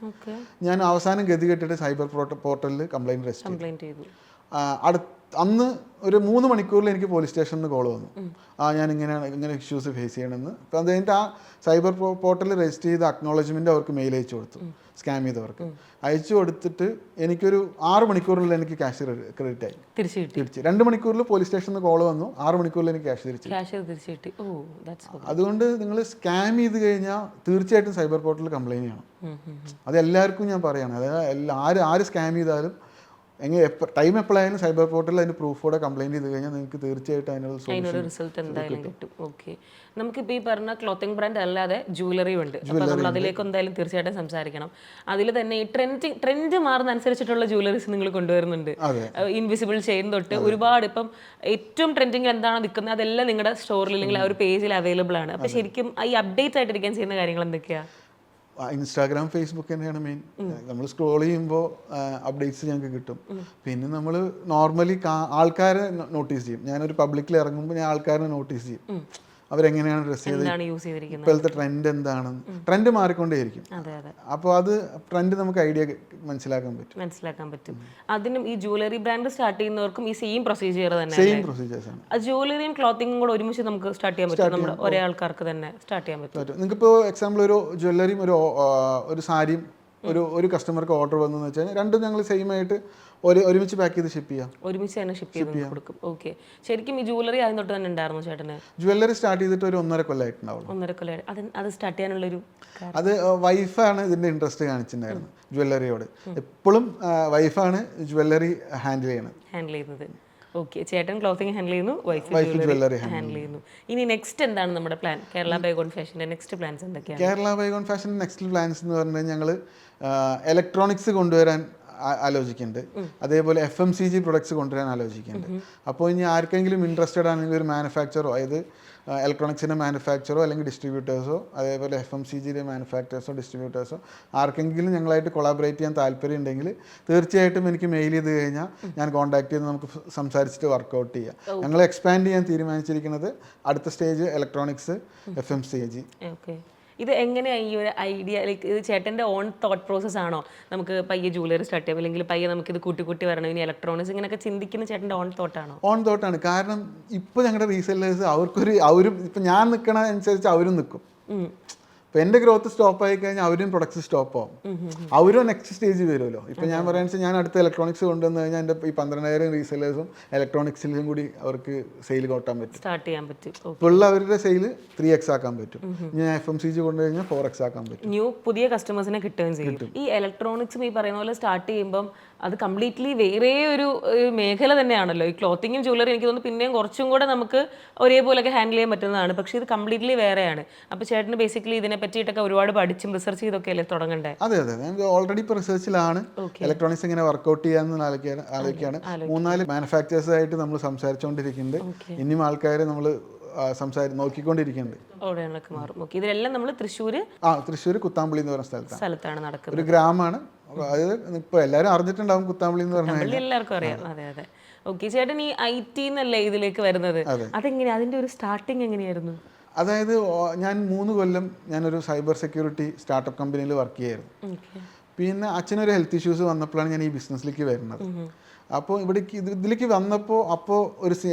ഞാൻ അവസാനം ഗതി കെട്ടിട്ട് സൈബർ പോർട്ടലിൽ കംപ്ലൈൻറ്റ് രജിസ്റ്റർ ചെയ്തു. അന്ന് ഒരു 3 മണിക്കൂറിൽ എനിക്ക് പോലീസ് സ്റ്റേഷനിൽ നിന്ന് കോൾ വന്നു, ഞാൻ ഇങ്ങനെ ഇഷ്യൂസ് ഫേസ് ചെയ്യണമെന്ന്. അപ്പോൾ അത് കഴിഞ്ഞിട്ട് ആ സൈബർ പോർട്ടലിൽ രജിസ്റ്റർ ചെയ്ത അക്നോളജ്മെൻറ്റ് അവർക്ക് മെയിൽ അയച്ചു കൊടുത്തു, സ്കാം ചെയ്തവർക്ക് അയച്ചു കൊടുത്തിട്ട് എനിക്കൊരു 6 മണിക്കൂറിൽ എനിക്ക് ക്യാഷ് ക്രെഡിറ്റ് ആയി, തിരിച്ച് 2 മണിക്കൂറിൽ പോലീസ് സ്റ്റേഷനിൽ നിന്ന് കോൾ വന്നു, 6 മണിക്കൂറിൽ എനിക്ക് ക്യാഷ് തിരിച്ചു. അതുകൊണ്ട് നിങ്ങൾ സ്കാം ചെയ്ത് കഴിഞ്ഞാൽ തീർച്ചയായിട്ടും സൈബർ പോർട്ടലിൽ കംപ്ലൈൻറ്റ് ചെയ്യണം. അത് എല്ലാവർക്കും ഞാൻ പറയണം. അതായത് ആര് സ്കാം ചെയ്താലും ടൈം എപ്പോഴായാലും സൈബർ പോർട്ടലിൽ അതിൻ്റെ പ്രൂഫോടെ കംപ്ലൈൻറ്റ് ചെയ്ത് കഴിഞ്ഞാൽ നിങ്ങൾക്ക് തീർച്ചയായിട്ടും അതിനൊരു റിസൾട്ട് എന്തായാലും കിട്ടും. ഓക്കെ, നമുക്കിപ്പോൾ ഈ പറഞ്ഞ ക്ലോത്തിങ് ബ്രാൻഡ് അല്ലാതെ ജ്വല്ലറി ഉണ്ട്. അപ്പോൾ നമ്മൾ അതിലേക്ക് എന്തായാലും തീർച്ചയായിട്ടും സംസാരിക്കണം. അതിൽ തന്നെ ഈ ട്രെൻഡ് മാറുന്ന അനുസരിച്ചിട്ടുള്ള ജ്വല്ലറീസ് നിങ്ങൾ കൊണ്ടുവരുന്നുണ്ട്. ഇൻവിസിബിൾ ചെയിൻ തൊട്ട് ഒരുപാട്, ഇപ്പം ഏറ്റവും ട്രെൻഡിങ്ങിൽ എന്താണോ നിൽക്കുന്നത് അതെല്ലാം നിങ്ങളുടെ സ്റ്റോറിൽ അല്ലെങ്കിൽ ആ ഒരു പേജിൽ അവൈലബിൾ ആണ്. അപ്പോൾ ശരിക്കും ഈ അപ്ഡേറ്റ് ആയിട്ടിരിക്കാൻ ചെയ്യുന്ന കാര്യങ്ങൾ എന്തൊക്കെയാണ്? ഇൻസ്റ്റാഗ്രാം, ഫേസ്ബുക്ക് തന്നെയാണ് മെയിൻ. നമ്മൾ സ്ക്രോൾ ചെയ്യുമ്പോൾ അപ്ഡേറ്റ്സ് ഞങ്ങൾക്ക് കിട്ടും. പിന്നെ നമ്മൾ നോർമലി ആൾക്കാരെ നോട്ടീസ് ചെയ്യും. ഞാനൊരു പബ്ലിക്കിൽ ഇറങ്ങുമ്പോൾ ഞാൻ ആൾക്കാരെ നോട്ടീസ് ചെയ്യും, അവരെങ്ങനെയാണ് ഡ്രസ് ചെയ്ത്, ഇപ്പോഴത്തെ ട്രെൻഡ് എന്താണ്. ട്രെൻഡ് മാറിക്കൊണ്ടേയിരിക്കും. അപ്പോൾ അത് ട്രെൻഡ് നമുക്ക് ഐഡിയ മനസ്സിലാക്കാൻ പറ്റും. അതിനും ഈ ജ്വല്ലറി ബ്രാൻഡ് സ്റ്റാർട്ട് ചെയ്യുന്നവർക്കും ഈ സെയിം പ്രൊസീജിയർ തന്നെ, സെയിം പ്രൊസീജിയേഴ്സ് ആണ്. ജ്വല്ലറിയും ക്ലോത്തിങ്ങും കൂടെ ഒരുമിച്ച് നമുക്ക് സ്റ്റാർട്ട് ചെയ്യാൻ പറ്റും, നമ്മുടെ ഒരേ ആൾക്കാർക്ക് തന്നെ സ്റ്റാർട്ട് ചെയ്യാൻ പറ്റും. നിങ്ങൾക്കിപ്പോൾ എക്സാമ്പിൾ ഒരു ജ്വല്ലറിയും ഒരു സാരിയും ഒരു കസ്റ്റമർക്ക് ഓർഡർ വന്നെന്ന് വെച്ചാൽ രണ്ടും ഞങ്ങൾ സെയിം ആയിട്ട് ഒരുമിച്ച് പാക്ക് ചെയ്ത് ഷിപ്പ് ചെയ്യാം. ഒരുമിച്ച് തന്നെ ഷിപ്പ് ചെയ്ത് കൊടുക്കും. ഓക്കെ. ശരിക്കും ഈ ജുവലറി ആദ്യം തൊട്ട് തന്നെ ഉണ്ടായിരുന്നു ചേട്ടന്? ജുവല്ലറി സ്റ്റാർട്ട് ചെയ്തിട്ട് ഒരു 1.5 കൊല്ലമായിട്ടുണ്ടാവുള്ളൂ. 1.5 കൊല്ലം. അത് സ്റ്റാർട്ട് ചെയ്യാനുള്ളൊരു അത് വൈഫാണ് ഇതിന്റെ ഇൻട്രസ്റ്റ് കാണിച്ചിട്ടുണ്ടായിരുന്നു ജ്വല്ലറിയോട്. എപ്പോഴും വൈഫാണ് ജ്വല്ലറി ഹാൻഡിൽ ചെയ്യുന്നത്. ഓക്കെ. ചേട്ടൻ ക്ലോത്തിങ് ഹാൻഡിൽ ചെയ്യുന്നു, വൈഫ് ജ്വല്ലറി ഹാൻഡിൽ ചെയ്യുന്നു. ഇനി നെക്സ്റ്റ് എന്താണ് നമ്മുടെ പ്ലാൻ? കേരള ബൈഗോൺ ഫാഷന്റെ നെക്സ്റ്റ് പ്ലാൻസ് എന്തൊക്കെയാണ്? കേരള ബൈഗോൺ ഫാഷന്റെ നെക്സ്റ്റ് പ്ലാൻസ് എന്ന് പറഞ്ഞാൽ ഞങ്ങൾ ഇലക്ട്രോണിക്സ് കൊണ്ടുവരാൻ ആലോചിക്കുന്നുണ്ട്. അതേപോലെ FMCG പ്രൊഡക്ട്സ് കൊണ്ടുവരാൻ ആലോചിക്കുന്നുണ്ട്. അപ്പോൾ ഇനി ആർക്കെങ്കിലും ഇൻട്രസ്റ്റഡ് ആണെങ്കിൽ ഒരു മാനുഫാക്ചറോ, അതായത് ഇലക്ട്രോണിക്സിൻ്റെ മാനുഫാക്ചറോ അല്ലെങ്കിൽ ഡിസ്ട്രിബ്യൂട്ടേഴ്സോ, അതേപോലെ FMCGയുടെ മാനുഫാക്ചേഴ്സോ ഡിസ്ട്രിബ്യൂട്ടേഴ്സോ ആർക്കെങ്കിലും ഞങ്ങളായിട്ട് കൊളാബറേറ്റ് ചെയ്യാൻ താല്പര്യം ഉണ്ടെങ്കിൽ തീർച്ചയായിട്ടും എനിക്ക് മെയിൽ ചെയ്ത് കഴിഞ്ഞാൽ ഞാൻ കോൺടാക്ട് ചെയ്ത് നമുക്ക് സംസാരിച്ചിട്ട് വർക്കൗട്ട് ചെയ്യാം. ഞങ്ങൾ എക്സ്പാൻഡ് ചെയ്യാൻ തീരുമാനിച്ചിരിക്കുന്നത് അടുത്ത സ്റ്റേജ് ഇലക്ട്രോണിക്സ്, FMCG. ഓക്കെ. ഇത് എങ്ങനെയാണ് ഈ ഒരു ഐഡിയ? ലൈക്ക് ഇത് ചേട്ടൻ്റെ ഓൺ തോട്ട് പ്രോസസ് ആണോ? നമുക്ക് പയ്യെ ജുവലറി സ്റ്റാർട്ട് ചെയ്യാം, അല്ലെങ്കിൽ പയ്യെ നമുക്കിത് കൂട്ടി വരണം, ഇനി ഇലക്ട്രോണിക്സ്, ഇങ്ങനെയൊക്കെ ചിന്തിക്കുന്ന ചേട്ടൻ്റെ ഓൺ തോട്ടാണോ? ഓൺ തോട്ടാണ്. കാരണം ഇപ്പോൾ ഞങ്ങളുടെ റീസെല്ലേഴ്സ് അവരും ഇപ്പം ഞാൻ നിൽക്കണ അനുസരിച്ച് അവരും നിൽക്കും. ഇപ്പം എൻ്റെ ഗ്രോത്ത് സ്റ്റോപ്പ് ആയി കഴിഞ്ഞാൽ അവരും പ്രൊഡക്ട്സ് സ്റ്റോപ്പ് ആവും. അവരും നെക്സ്റ്റ് സ്റ്റേജ് വരുമല്ലോ. ഇപ്പം ഞാൻ പറയാന്ന് വെച്ചാൽ ഞാൻ അടുത്ത ഇലക്ട്രോണിക്സ് കൊണ്ടുവന്ന് കഴിഞ്ഞാൽ എൻ്റെ ഈ 12,000 റീസെല്ലേഴ്സും ഇലക്ട്രോണിക്സിലും കൂടി അവർക്ക് സെയിൽ കൂട്ടാൻ പറ്റും, സ്റ്റാർട്ട് ചെയ്യാൻ പറ്റും. ഇപ്പോൾ ഉള്ള അവരുടെ സെയിൽ 3x ആക്കാൻ പറ്റും. ഞാൻ FMCG കൊണ്ടുകഴിഞ്ഞാൽ 4x ആക്കാൻ പറ്റും. പുതിയ കസ്റ്റമേഴ്സിനെ കിട്ടുകയും ചെയ്യും. ഈ ഇലക്ട്രോണിക്സും ഈ പറയുന്ന പോലെ സ്റ്റാർട്ട് ചെയ്യുമ്പം അത് കംപ്ലീറ്റ്ലി വേറെ ഒരു മേഖല തന്നെയാണല്ലോ. ഈ ക്ലോത്തിങ്ങും ജ്വല്ലറി എനിക്ക് തോന്നുന്നു പിന്നെയും കുറച്ചും കൂടെ നമുക്ക് ഒരേപോലെയൊക്കെ ഹാൻഡിൽ ചെയ്യാൻ പറ്റുന്നതാണ്. പക്ഷേ ഇത് കംപ്ലീറ്റ്ലി വേറെയാണ്. അപ്പോൾ ചേട്ടന് ബേസിക്കലി ഇതിനെ പറ്റിയിട്ടൊക്കെ ഒരുപാട് പഠിച്ചും റിസർച്ച് ചെയ്തൊക്കെ അല്ലേ തുടങ്ങണ്ടേ? അതെ, ഞാൻ ഓൾറെഡി ഇപ്പോൾ റിസർച്ചിലാണ്. ഇലക്ട്രോണിക്സ് എങ്ങനെ വർക്കൗട്ട് ചെയ്യാമെന്ന് ആലോചിക്കുകയാണ്. 3-4 മാനുഫാക്ചേഴ്സ് ആയിട്ട് നമ്മൾ സംസാരിച്ചുകൊണ്ടിരിക്കുന്നുണ്ട്. ഇനിയും ആൾക്കാർ നമ്മൾ നോക്കിക്കൊണ്ടിരിക്കുന്നുണ്ട്. ഇതിലെല്ലാം നമ്മൾ തൃശ്ശൂർ കുത്താമ്പള്ളി എന്ന് പറഞ്ഞ സ്ഥലത്താണ് നടക്കുന്നത്. ഒരു ഗ്രാമമാണ്. അതായത് ഇപ്പോൾ എല്ലാവരും അറിഞ്ഞിട്ടുണ്ടാവും കുത്താമ്പള്ളി എന്ന് പറഞ്ഞാൽ, എല്ലാവർക്കും അറിയാം. അതെ. ഓക്കെ. ചേട്ടൻ ഈ IT എന്നല്ലേ ഇതിലേക്ക് വരുന്നത്? അതെങ്ങനെയാ, അതിന്റെ ഒരു സ്റ്റാർട്ടിങ് എങ്ങനെയായിരുന്നു? അതായത് ഞാൻ 3 കൊല്ലം ഞാനൊരു സൈബർ സെക്യൂരിറ്റി സ്റ്റാർട്ടപ്പ് കമ്പനിയിൽ വർക്ക് ചെയ്യായിരുന്നു. പിന്നെ അച്ഛനൊരു ഹെൽത്ത് ഇഷ്യൂസ് വന്നപ്പോഴാണ് ഞാൻ ഈ ബിസിനസ്സിലേക്ക് വരുന്നത്. അപ്പോൾ ഇതിലേക്ക് വന്നപ്പോൾ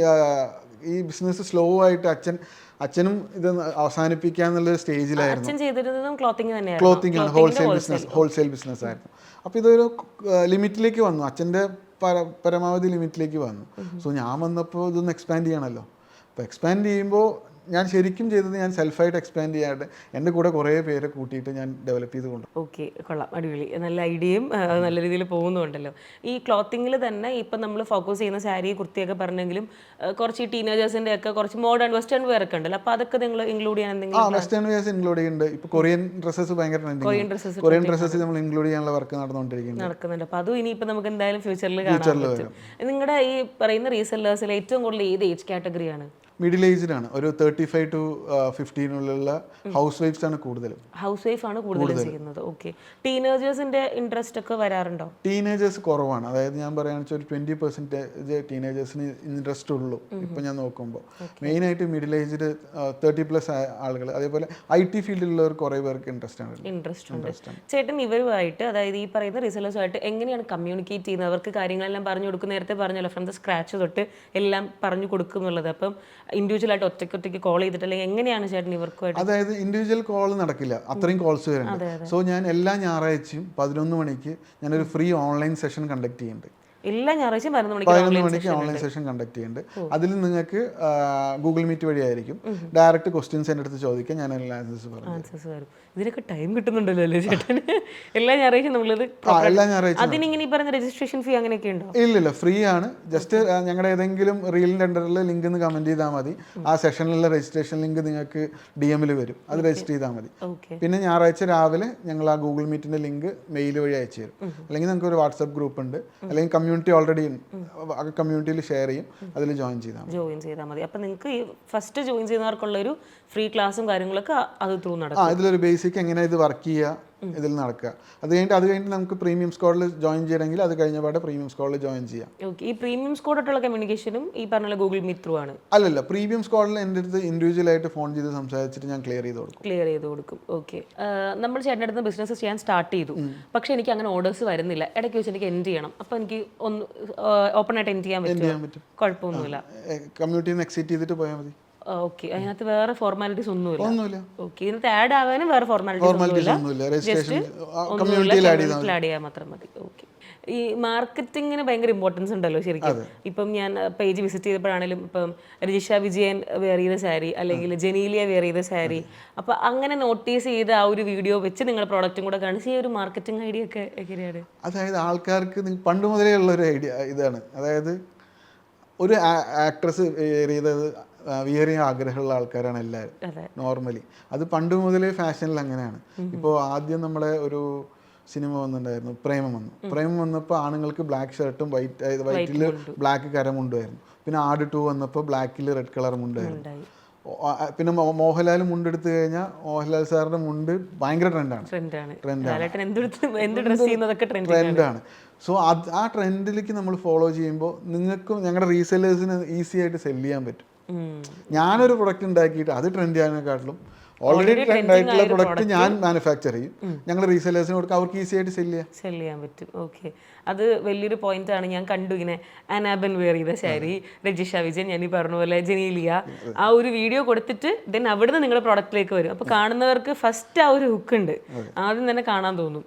ഈ ബിസിനസ് സ്ലോ ആയിട്ട് അച്ഛനും ഇത് അവസാനിപ്പിക്കാന്നുള്ള സ്റ്റേജിലായിരുന്നു. ക്ലോത്തിങ് ആണ്, ഹോൾസെയിൽ ബിസിനസ് ആയിരുന്നു. അപ്പോൾ ഇതൊരു ലിമിറ്റിലേക്ക് വന്നു, അച്ഛൻ്റെ പരമാവധി ലിമിറ്റിലേക്ക് വന്നു. സോ ഞാൻ വന്നപ്പോൾ ഇതൊന്ന് എക്സ്പാൻഡ് ചെയ്യണമല്ലോ. അപ്പോൾ എക്സ്പാൻഡ് ചെയ്യുമ്പോൾ ഞാൻ ശരിക്കും ചെയ്തത് ഞാൻ സെൽഫായിട്ട് എക്സ്പാൻഡ് ചെയ്യാണ്ട് എൻ്റെ കൂടെ കുറേ പേരെ കൂട്ടിയിട്ട് ഞാൻ ഡെവലപ്പ് ചെയ്ത് കൊണ്ട്. ഓക്കെ, കൊള്ളാം, അടിപൊളി. നല്ല ഐഡിയയും നല്ല രീതിയിൽ പോകുന്നുണ്ടല്ലോ. ഈ ക്ലോത്തിങ്ങിൽ തന്നെ ഇപ്പം നമ്മൾ ഫോക്കസ് ചെയ്യുന്ന സാരി, കുർത്തിയൊക്കെ പറഞ്ഞെങ്കിലും കുറച്ച് ടീനേജേഴ്സിൻ്റെ ഒക്കെ കുറച്ച് മോഡേൺ വെസ്റ്റേൺ വെയർ ഒക്കെ ഉണ്ടല്ലോ. അപ്പോൾ അതൊക്കെ നിങ്ങൾ ഇൻക്ലൂഡ് ചെയ്യാൻ എന്തെങ്കിലും? വെസ്റ്റേൺ വെയർസ് ഇൻക്ലൂഡ് ചെയ്യുന്നുണ്ട്. ഇപ്പോൾ കൊറിയൻ ഡ്രസ്സസ് ഭയങ്കര കൊറിയൻ ഡ്രസ്സസ് നമ്മൾ ഇൻക്ലൂഡ് ചെയ്യാനുള്ള വർക്ക് നടക്കുന്നുണ്ട്. അപ്പോൾ അതും ഇനിയിപ്പോൾ നമുക്ക് എന്തായാലും ഫ്യൂച്ചറിൽ കാണാൻ പറ്റും. നിങ്ങളുടെ ഈ പറയുന്ന റീസെല്ലേഴ്സിൽ ഏറ്റവും കൂടുതൽ ഏത് ഏജ് കാറ്റഗറിയാണ്? മിഡിൽ ഏജ്ഡ് ആണ്. ഒരു 35 to 50 ഹൗസ് വൈഫ്സ് ആണ് കൂടുതലും. ഹൗസ് വൈഫ് ആണ് കൂടുതലും ചെയ്യുന്നത്. ഓക്കെ. ടീനേജേഴ്സിന്റെ ഇൻട്രസ്റ്റ് ഒക്കെ വരാറുണ്ടോ? ടീനേജേഴ്സ് കുറവാണ്. അതായത് ഞാൻ പറയുകയാണെന്ന് വെച്ചാൽ ഒരു 20% ടീനേജേഴ്സിന് ഇൻട്രസ്റ്റ് ഉള്ളൂ ഇപ്പം ഞാൻ നോക്കുമ്പോൾ. മെയിനായിട്ട് മിഡിൽ ഏജ്ഡ് 30+ ആളുകൾ, അതേപോലെ IT ഫീൽഡിലുള്ളവർ കുറേ പേർക്ക് ഇൻട്രസ്റ്റ് ഉണ്ട്. ചേട്ടൻ ഇവരുമായിട്ട്, അതായത് ഈ പറയുന്ന റിസെല്ലേഴ്സുമായിട്ട് എങ്ങനെയാണ് കമ്മ്യൂണിക്കേറ്റ് ചെയ്യുന്നത്? അവർക്ക് കാര്യങ്ങളെല്ലാം പറഞ്ഞു കൊടുക്കും. നേരത്തെ പറഞ്ഞല്ലോ, ഫ്രം ദ സ്ക്രാച്ച് തൊട്ട് എല്ലാം പറഞ്ഞു കൊടുക്കും എന്നുള്ളത്. അപ്പം ഇൻഡിവിജ്വലായിട്ട് ഒറ്റയ്ക്ക് കോൾ ചെയ്തിട്ട്, അല്ലെങ്കിൽ എങ്ങനെയാണ് ചേട്ടൻ ഇവർക്കുമായിട്ട്? അതായത് ഇൻഡിവിജ്വൽ കോൾ നടക്കില്ല, അത്രയും കോൾസ് വരുന്നുണ്ട്. സോ ഞാൻ എല്ലാ ഞായറാഴ്ചയും 11 മണിക്ക് ഞാനൊരു ഫ്രീ ഓൺലൈൻ സെഷൻ കണ്ടക്ട് ചെയ്യുന്നുണ്ട്. എല്ലാ ഞായറാഴ്ചയും 11 മണിക്ക് ഓൺലൈൻ സെഷൻ കണ്ടക്ട് ചെയ്യുന്നുണ്ട്. അതിൽ നിങ്ങൾക്ക് ഗൂഗിൾ മീറ്റ് വഴിയായിരിക്കും ഡയറക്റ്റ് ക്വസ്റ്റ്യൻസ് എൻ്റെ അടുത്ത് ചോദിക്കാം, ഞാൻ ആൻസേഴ്സ് പറയും. ഇതിനൊക്കെ ടൈം കിട്ടുന്നുണ്ടല്ലോ അല്ലേ ചേട്ടന്? എല്ലാ ഞായറാഴ്ചയും നമ്മളിത് അതിനിങ്ങനെ ഈ പറഞ്ഞ രജിസ്ട്രേഷൻ ഫീ അങ്ങനെയൊക്കെ ഉണ്ടോ? ഇല്ലില്ല, ഫ്രീ ആണ്. ജസ്റ്റ് ഞങ്ങളുടെ ഏതെങ്കിലും റീലിൻ്റെ അണ്ടറിൽ ലിങ്ക് ഒന്ന് കമന്റ് ചെയ്താൽ മതി. ആ സെഷനിലുള്ള രജിസ്ട്രേഷൻ ലിങ്ക് നിങ്ങൾക്ക് DM വരും, അത് രജിസ്റ്റർ ചെയ്താൽ മതി. പിന്നെ ഞായറാഴ്ച രാവിലെ ഞങ്ങൾ ആ ഗൂഗിൾ മീറ്റിന്റെ ലിങ്ക് മെയിൽ വഴി അയച്ചു തരും. അല്ലെങ്കിൽ നമുക്ക് ഒരു വാട്സ്ആപ്പ് ഗ്രൂപ്പ് ഉണ്ട്, അല്ലെങ്കിൽ കമ്മ്യൂണിറ്റി ഓൾറെഡി കമ്മ്യൂണിറ്റിയിൽ ഷെയർ ചെയ്യും, അതിൽ ജോയിൻ ചെയ്താൽ മതി. അപ്പം നിങ്ങൾക്ക് ഈ ഫസ്റ്റ് ജോയിൻ ചെയ്യുന്നവർക്കുള്ള ഒരു ഫ്രീ ക്ലാസ്സും കാര്യങ്ങളൊക്കെ അത് ത്രൂ നടക്കും. ഇതിലൊരു ബേസിക് എങ്ങനെ ഇത് വർക്ക് ചെയ്യുക, ഇതിൽ നടക്കുക. അത് കഴിഞ്ഞിട്ട് നമുക്ക് പ്രീമിയം സ്ക്വാഡിൽ ജോയിൻ ചെയ്യണമെങ്കിൽ അത് കഴിഞ്ഞ പാടെ പ്രീമിയം സ്ക്വാഡിൽ ജോയിൻ ചെയ്യാം. ഓക്കെ. ഈ പ്രീമിയം സ്ക്വാഡായിട്ടുള്ള കമ്മ്യൂണിക്കേഷനും ഈ പറഞ്ഞ ഗൂഗിൾ മീറ്റ് ത്രൂ ആണ്? അല്ലല്ല, പ്രീമിയം സ്ക്വാഡിൽ എൻ്റെ അടുത്ത് ഇൻഡിവിജ്വലായിട്ട് ഫോൺ ചെയ്ത് സംസാരിച്ചിട്ട് ഞാൻ ക്ലിയർ ചെയ്ത് കൊടുക്കും. ഓക്കെ. നമ്മൾ ചേട്ടൻ്റെ അടുത്ത് ബിസിനസ് ചെയ്യാൻ സ്റ്റാർട്ട് ചെയ്തു, പക്ഷേ എനിക്ക് അങ്ങനെ ഓർഡേഴ്സ് വരുന്നില്ല. ഇടയ്ക്ക് വെച്ച് എനിക്ക് എൻഡ് ചെയ്യണം. അപ്പോൾ എനിക്ക് ഒന്ന് ഓപ്പൺ ആയിട്ട് എൻഡ് ചെയ്യാൻ പറ്റും? കുഴപ്പമൊന്നുമില്ല. കമ്മ്യൂണിറ്റിയിൽ നിന്ന് എക്സിറ്റ് ചെയ്തിട്ട് പോയാൽ മതി. ഓക്കെ, അതിനകത്ത് വേറെ ഫോർമാലിറ്റീസ് ഒന്നുമില്ല. ഒന്നുമില്ല. ഓക്കെ, ഇതിനകത്ത് ആഡ് ആവാനും വേറെ ഫോർമാലിറ്റീസ് ഒന്നുമില്ല. രജിസ്ട്രേഷൻ കമ്മ്യൂണിറ്റിയിൽ ആഡ് ചെയ്യാൻ മാത്രം മതി. ഓക്കെ. ഈ മാർക്കറ്റിങ്ങിന് ഭയങ്കര ഇമ്പോർട്ടൻസ് ഉണ്ടല്ലോ ശരിക്കും. ഇപ്പം ഞാൻ പേജ് വിസിറ്റ് ചെയ്തപ്പോഴാണെങ്കിലും ഇപ്പം രജിഷ വിജയൻ വെയർ ചെയ്ത സാരി അല്ലെങ്കിൽ ജനീലിയ വെയർ ചെയ്ത സാരി, അപ്പം അങ്ങനെ നോട്ടീസ് ചെയ്ത ആ ഒരു വീഡിയോ വെച്ച് നിങ്ങൾ പ്രോഡക്റ്റും കൂടെ കാണിച്ച് ഈ ഒരു മാർക്കറ്റിംഗ് ഐഡിയ ഒക്കെ എങ്ങനെയാണ്? അതായത് ആൾക്കാർക്ക് പണ്ട് മുതലേ ഉള്ളൊരു ഐഡിയ ഇതാണ്. അതായത് ഒരു ആക്ട്രസ് വെയർ ചെയ്തത് വിയർ ചെയ്യാൻ ആഗ്രഹമുള്ള ആൾക്കാരാണ് എല്ലാവരും നോർമലി. അത് പണ്ട് മുതലേ ഫാഷനിൽ അങ്ങനെയാണ്. ഇപ്പോൾ ആദ്യം നമ്മളെ ഒരു സിനിമ വന്നിട്ടുണ്ടായിരുന്നു, പ്രേമം വന്നപ്പോൾ ആണുങ്ങൾക്ക് ബ്ലാക്ക് ഷർട്ടും വൈറ്റിൽ ബ്ലാക്ക് കരമുണ്ടായിരുന്നു. പിന്നെ ആട് 2 വന്നപ്പോൾ ബ്ലാക്കിൽ റെഡ് കളർ മുണ്ടായിരുന്നു. പിന്നെ മോഹൻലാൽ മുണ്ടെടുത്ത് കഴിഞ്ഞാൽ മോഹൻലാൽ സാറിന്റെ മുണ്ട് ഭയങ്കര ട്രെൻഡാണ്. സോ ആ ട്രെൻഡിലേക്ക് നമ്മൾ ഫോളോ ചെയ്യുമ്പോൾ നിങ്ങൾക്കും ഞങ്ങളുടെ റീസെല്ലേഴ്സിന് ഈസി ആയിട്ട് സെല് ചെയ്യാൻ പറ്റും. ഞാനൊരു പ്രൊഡക്റ്റ് ഉണ്ടാക്കിയിട്ട് അത് ട്രെൻഡ് ചെയ്യാനെക്കാട്ടിലും ഓൾറെഡി ട്രെൻഡ് ആയിട്ടുള്ള പ്രൊഡക്റ്റ് ഞാൻ മാനുഫാക്ചർ ചെയ്യും, ഞങ്ങൾ റീസെല്ലേഴ്സിന് കൊടുക്കുക, അവർക്ക് ഈസി ആയിട്ട് സെല് ചെയ്യാൻ പറ്റും. ഓക്കെ, അത് വലിയൊരു പോയിന്റ് ആണ്. ഞാൻ കണ്ടു ഇങ്ങനെ അനാബൻ വെയർ ചെയ്ത സാരി, രജിഷ വിജയൻ, ഞാൻ ഈ പറഞ്ഞ പോലെ ജനീലിയ, ആ ഒരു വീഡിയോ കൊടുത്തിട്ട് ദെൻ അവിടുന്ന് നിങ്ങളുടെ പ്രൊഡക്റ്റിലേക്ക് വരും. അപ്പോൾ കാണുന്നവർക്ക് ഫസ്റ്റ് ആ ഒരു ഹുക്ക് ഉണ്ട്, ആദ്യം തന്നെ കാണാൻ തോന്നും.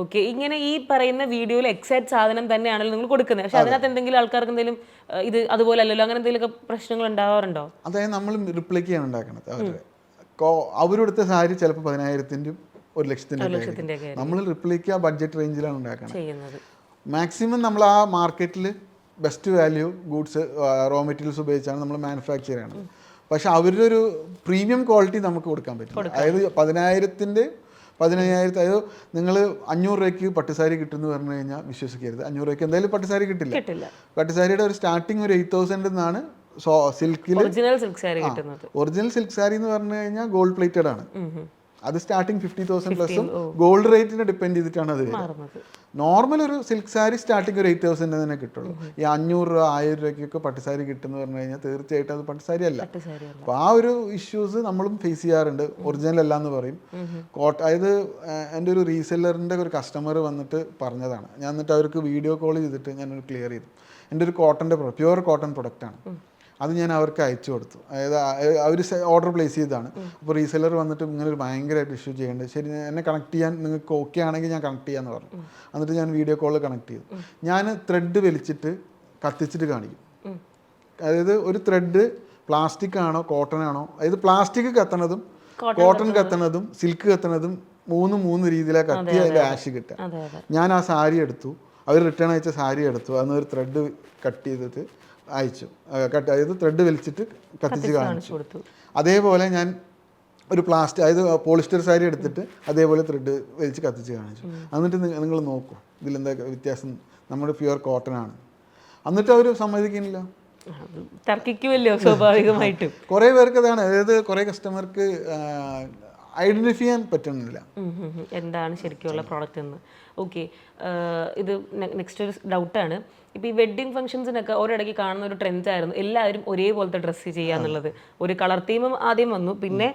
ഓക്കെ, ഇങ്ങനെ ഈ പറയുന്ന വീഡിയോയിൽ എക്സാക്ട് സാധനം തന്നെയാണല്ലോ നിങ്ങൾ കൊടുക്കുന്നത്, പക്ഷെ അതിനകത്ത് എന്തെങ്കിലും ആൾക്കാർക്ക് എന്തെങ്കിലും ഇത് അതുപോലെ അല്ലല്ലോ അങ്ങനെ എന്തെങ്കിലുമൊക്കെ പ്രശ്നങ്ങൾ ഉണ്ടാവാറുണ്ടോ? അതായത് നമ്മൾ റിപ്ലിക്കാണ് ഉണ്ടാക്കുന്നത്. അവരെടുത്ത സാരി ചിലപ്പോൾ 10,000-ന്റെ 1,00,000-ന്റെ നമ്മൾ റിപ്ലിക്ക ബഡ്ജറ്റ് റേഞ്ചിലാണ് ഉണ്ടാക്കുന്നത്. മാക്സിമം നമ്മൾ ആ മാർക്കറ്റിൽ best value goods raw materials ഉപയോഗിച്ചാണ് നമ്മൾ മാനുഫാക്ചർ ചെയ്യണത്. പക്ഷെ അവരുടെ ഒരു പ്രീമിയം ക്വാളിറ്റി നമുക്ക് കൊടുക്കാൻ പറ്റും. അതായത് 10,000-ന്റെ 15,000, അതായത് നിങ്ങൾ 500 രൂപയ്ക്ക് പട്ടുസാരി കിട്ടുമെന്ന് പറഞ്ഞു കഴിഞ്ഞാൽ വിശ്വസിക്കരുത്. 500 രൂപയ്ക്ക് എന്തായാലും പട്ടുസാരി കിട്ടില്ല. പട്ടുസാരിയുടെ ഒരു സ്റ്റാർട്ടിങ് ഒരു 8,000 എന്നാണ് സിൽക്കിൽ ഒറിജിനൽ സിൽക്ക് സാരി കിട്ടുന്നത്. ഒറിജിനൽ സിൽക്ക് സാരി എന്ന് പറഞ്ഞു കഴിഞ്ഞാൽ ഗോൾഡ് പ്ലേറ്റഡ് ആണ്. അത് സ്റ്റാർട്ടിങ് 50,000 പ്ലസും ഗോൾഡ് റേറ്റിനെ ഡിപ്പെൻഡ് ചെയ്തിട്ടാണ് അത് വരുന്നത്. നോർമൽ ഒരു സിൽക്ക് സാരി സ്റ്റാർട്ടിങ് ഒരു 8,000 തന്നെ കിട്ടുള്ളൂ. ഈ 500 രൂപ 1000 രൂപയ്ക്കൊക്കെ പട്ടുസാരി കിട്ടുമെന്ന് പറഞ്ഞു കഴിഞ്ഞാൽ തീർച്ചയായിട്ടും അത് പട്ടുസാരി അല്ല. അപ്പോൾ ആ ഒരു ഇഷ്യൂസ് നമ്മളും ഫേസ് ചെയ്യാറുണ്ട്. ഒറിജിനൽ അല്ല എന്ന് പറയും. അതായത് എൻ്റെ ഒരു റീസെല്ലറിൻ്റെ ഒരു കസ്റ്റമർ വന്നിട്ട് പറഞ്ഞതാണ്. ഞാൻ എന്നിട്ട് അവർക്ക് വീഡിയോ കോൾ ചെയ്തിട്ട് ഞാനൊരു ക്ലിയർ ചെയ്തു. എൻ്റെ ഒരു കോട്ടൻ്റെ പ്യുവർ കോട്ടൺ പ്രൊഡക്റ്റാണ്. അത് ഞാൻ അവർക്ക് അയച്ചു കൊടുത്തു. അതായത് അവർ ഓർഡർ പ്ലേസ് ചെയ്തതാണ്. അപ്പോൾ റീസെല്ലർ വന്നിട്ട് ഇങ്ങനെ ഒരു ഭയങ്കരമായിട്ട് ഇഷ്യൂ ചെയ്യേണ്ടത്, ശരി എന്നെ കണക്ട് ചെയ്യാൻ നിങ്ങൾക്ക് ഓക്കെ ആണെങ്കിൽ ഞാൻ കണക്ട് ചെയ്യാമെന്ന് പറഞ്ഞു. എന്നിട്ട് ഞാൻ വീഡിയോ കോളിൽ കണക്ട് ചെയ്തു. ഞാൻ ത്രെഡ് വലിച്ചിട്ട് കത്തിച്ചിട്ട് കാണിക്കും. അതായത് ഒരു ത്രെഡ് പ്ലാസ്റ്റിക് ആണോ കോട്ടൺ ആണോ, അതായത് പ്ലാസ്റ്റിക് കത്തണതും കോട്ടൺ കത്തണതും സിൽക്ക് കത്തണതും മൂന്ന് രീതിയിലാണ് കത്തി അതിൻ്റെ ആഷ് കിട്ടുക. ഞാൻ ആ സാരി എടുത്തു, അവർ റിട്ടേൺ അയച്ച സാരി എടുത്തു, അന്ന് ഒരു ത്രെഡ് കട്ട് ചെയ്തിട്ട് അയച്ചു, അതായത് ത്രെഡ് വലിച്ചിട്ട് കത്തിച്ച് കാണിച്ചു. അതേപോലെ ഞാൻ ഒരു പ്ലാസ്റ്റിക്, അതായത് പോളിസ്റ്റർ സാരി എടുത്തിട്ട് അതേപോലെ ത്രെഡ് വലിച്ച് കത്തിച്ച് കാണിച്ചു. എന്നിട്ട് നിങ്ങൾ നോക്കൂ ഇതിലെന്താ വ്യത്യാസം, നമ്മുടെ പ്യുവർ കോട്ടൺ ആണ്. എന്നിട്ട് അവർ സമ്മതിക്കുന്നില്ല, തർക്കിക്കുമല്ലോ സ്വാഭാവികമായിട്ടും. കുറേ പേർക്ക് അതാണ്, അതായത് കുറേ കസ്റ്റമർക്ക് ഐഡന്റിഫൈ ചെയ്യാൻ പറ്റുന്നില്ല എന്താണ് ശരിക്കുള്ള പ്രോഡക്റ്റ് എന്ന്. ഓക്കെ, ഇത് നെക്സ്റ്റ് ഒരു ഡൗട്ടാണ്. ഇപ്പോൾ ഈ വെഡ്ഡിങ് ഫംഗ്ഷൻസിനൊക്കെ ഒരിടയ്ക്ക് കാണുന്ന ഒരു ട്രെൻഡായിരുന്നു എല്ലാവരും ഒരേപോലത്തെ ഡ്രസ്സ് ചെയ്യാന്നുള്ളത്. ഒരു കളർ തീമും ആദ്യം വന്നു, പിന്നെ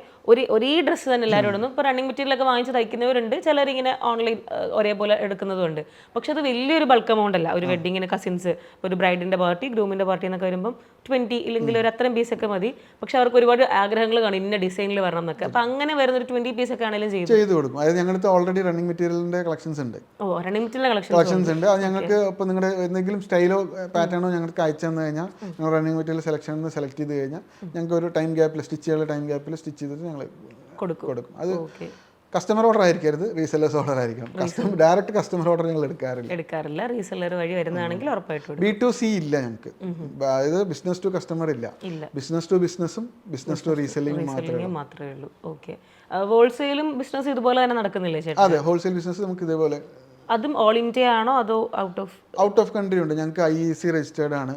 ഒരേ ഡ്രസ്സ് തന്നെ എല്ലാവരും ഇടുന്നു. ഇപ്പോൾ റണ്ണിങ് മെറ്റീരിയലൊക്കെ വാങ്ങിച്ച് തയ്ക്കുന്നവരുണ്ട്, ചിലരിങ്ങനെ ഓൺലൈൻ ഒരേപോലെ എടുക്കുന്നതുണ്ട്. പക്ഷെ അത് വലിയൊരു ബൾക്ക് എമൗണ്ട് അല്ല. ഒരു വെഡ്ഡിങ്ങിന് കസിൻസ്, ഒരു ബ്രൈഡിൻ്റെ പാർട്ടി ഗ്രൂമിൻ്റെ പാർട്ടി എന്നൊക്കെ വരുമ്പം 20 ഇല്ലെങ്കിൽ ഒരു അത്രയും പീസൊക്കെ മതി. പക്ഷെ അവർക്ക് ഒരുപാട് ആഗ്രഹങ്ങൾ കാണും ഇന്ന ഡിസൈനിൽ വരണം എന്നൊക്കെ. അപ്പം അങ്ങനെ വരുന്ന ഒരു 20 പീസൊക്കെ ആണെങ്കിലും ചെയ്തു കൊടുക്കും. അതായത് ഞങ്ങൾക്ക് ഓൾറെഡി റണ്ണിങ് മെറ്റീരിയലിൻ്റെ കളക്ഷൻസ് ഉണ്ട്. റണ്ണിങ് മെറ്റീരിയൽ കളക്ഷൻസ് ഉണ്ട്. അത് ഞങ്ങൾക്ക് ഇപ്പോൾ നിങ്ങളുടെ എന്തെങ്കിലും സ്റ്റൈലോ പാറ്റേണോ ഞങ്ങൾക്ക് അയച്ചു തന്നു കഴിഞ്ഞാൽ ഞങ്ങൾ റണ്ണിങ് മെറ്റീരിയൽ സെലക്ഷൻ സെലക്ട് ചെയ്ത് കഴിഞ്ഞാൽ ഞങ്ങൾക്ക് ഒരു ടൈം ഗ്യാപ്പിൽ സ്റ്റിച്ച് ചെയ്യാനുള്ള ടൈം ഗ്യാപ്പിൽ സ്റ്റിച്ച് ചെയ്തിട്ട് ഞങ്ങൾ കൊടുക്കും. അത് കസ്റ്റമർ ഓർഡർ ആയിരിക്കരുത്, റീസെല്ലേഴ്സ് ഓർഡർ ആയിരിക്കണം. ഡയറക്റ്റ് കസ്റ്റമർ ഓർഡർ ഞങ്ങൾ എടുക്കാറില്ല. റീസെല്ലർ വഴി വരുന്നതാണെങ്കിൽ ഉറപ്പായിട്ടും. B2C ഇല്ല ഞങ്ങൾക്ക്, അതായത് ബിസിനസ് ടു കസ്റ്റമർ ഇല്ല. ബിസിനസ് ടു ബിസിനസ്സും ബിസിനസ് ടു റീസെല്ലിംഗ് മാത്രമേ ഉള്ളൂ. ഓക്കെ, ഹോൾസെയിലും ബിസിനസ് ഇതുപോലെ തന്നെ നടക്കുന്നില്ലേ ചേട്ടാ? അതെ, ഹോൾസെയിൽ ബിസിനസ് നമുക്ക് ഇതേപോലെ. അതും ഓൾ ഇന്ത്യ ആണോ അതോ ഔട്ട് ഓഫ് കൺട്രി ഉണ്ട്? ഞങ്ങൾക്ക് IEC രജിസ്റ്റേർഡ് ആണ്,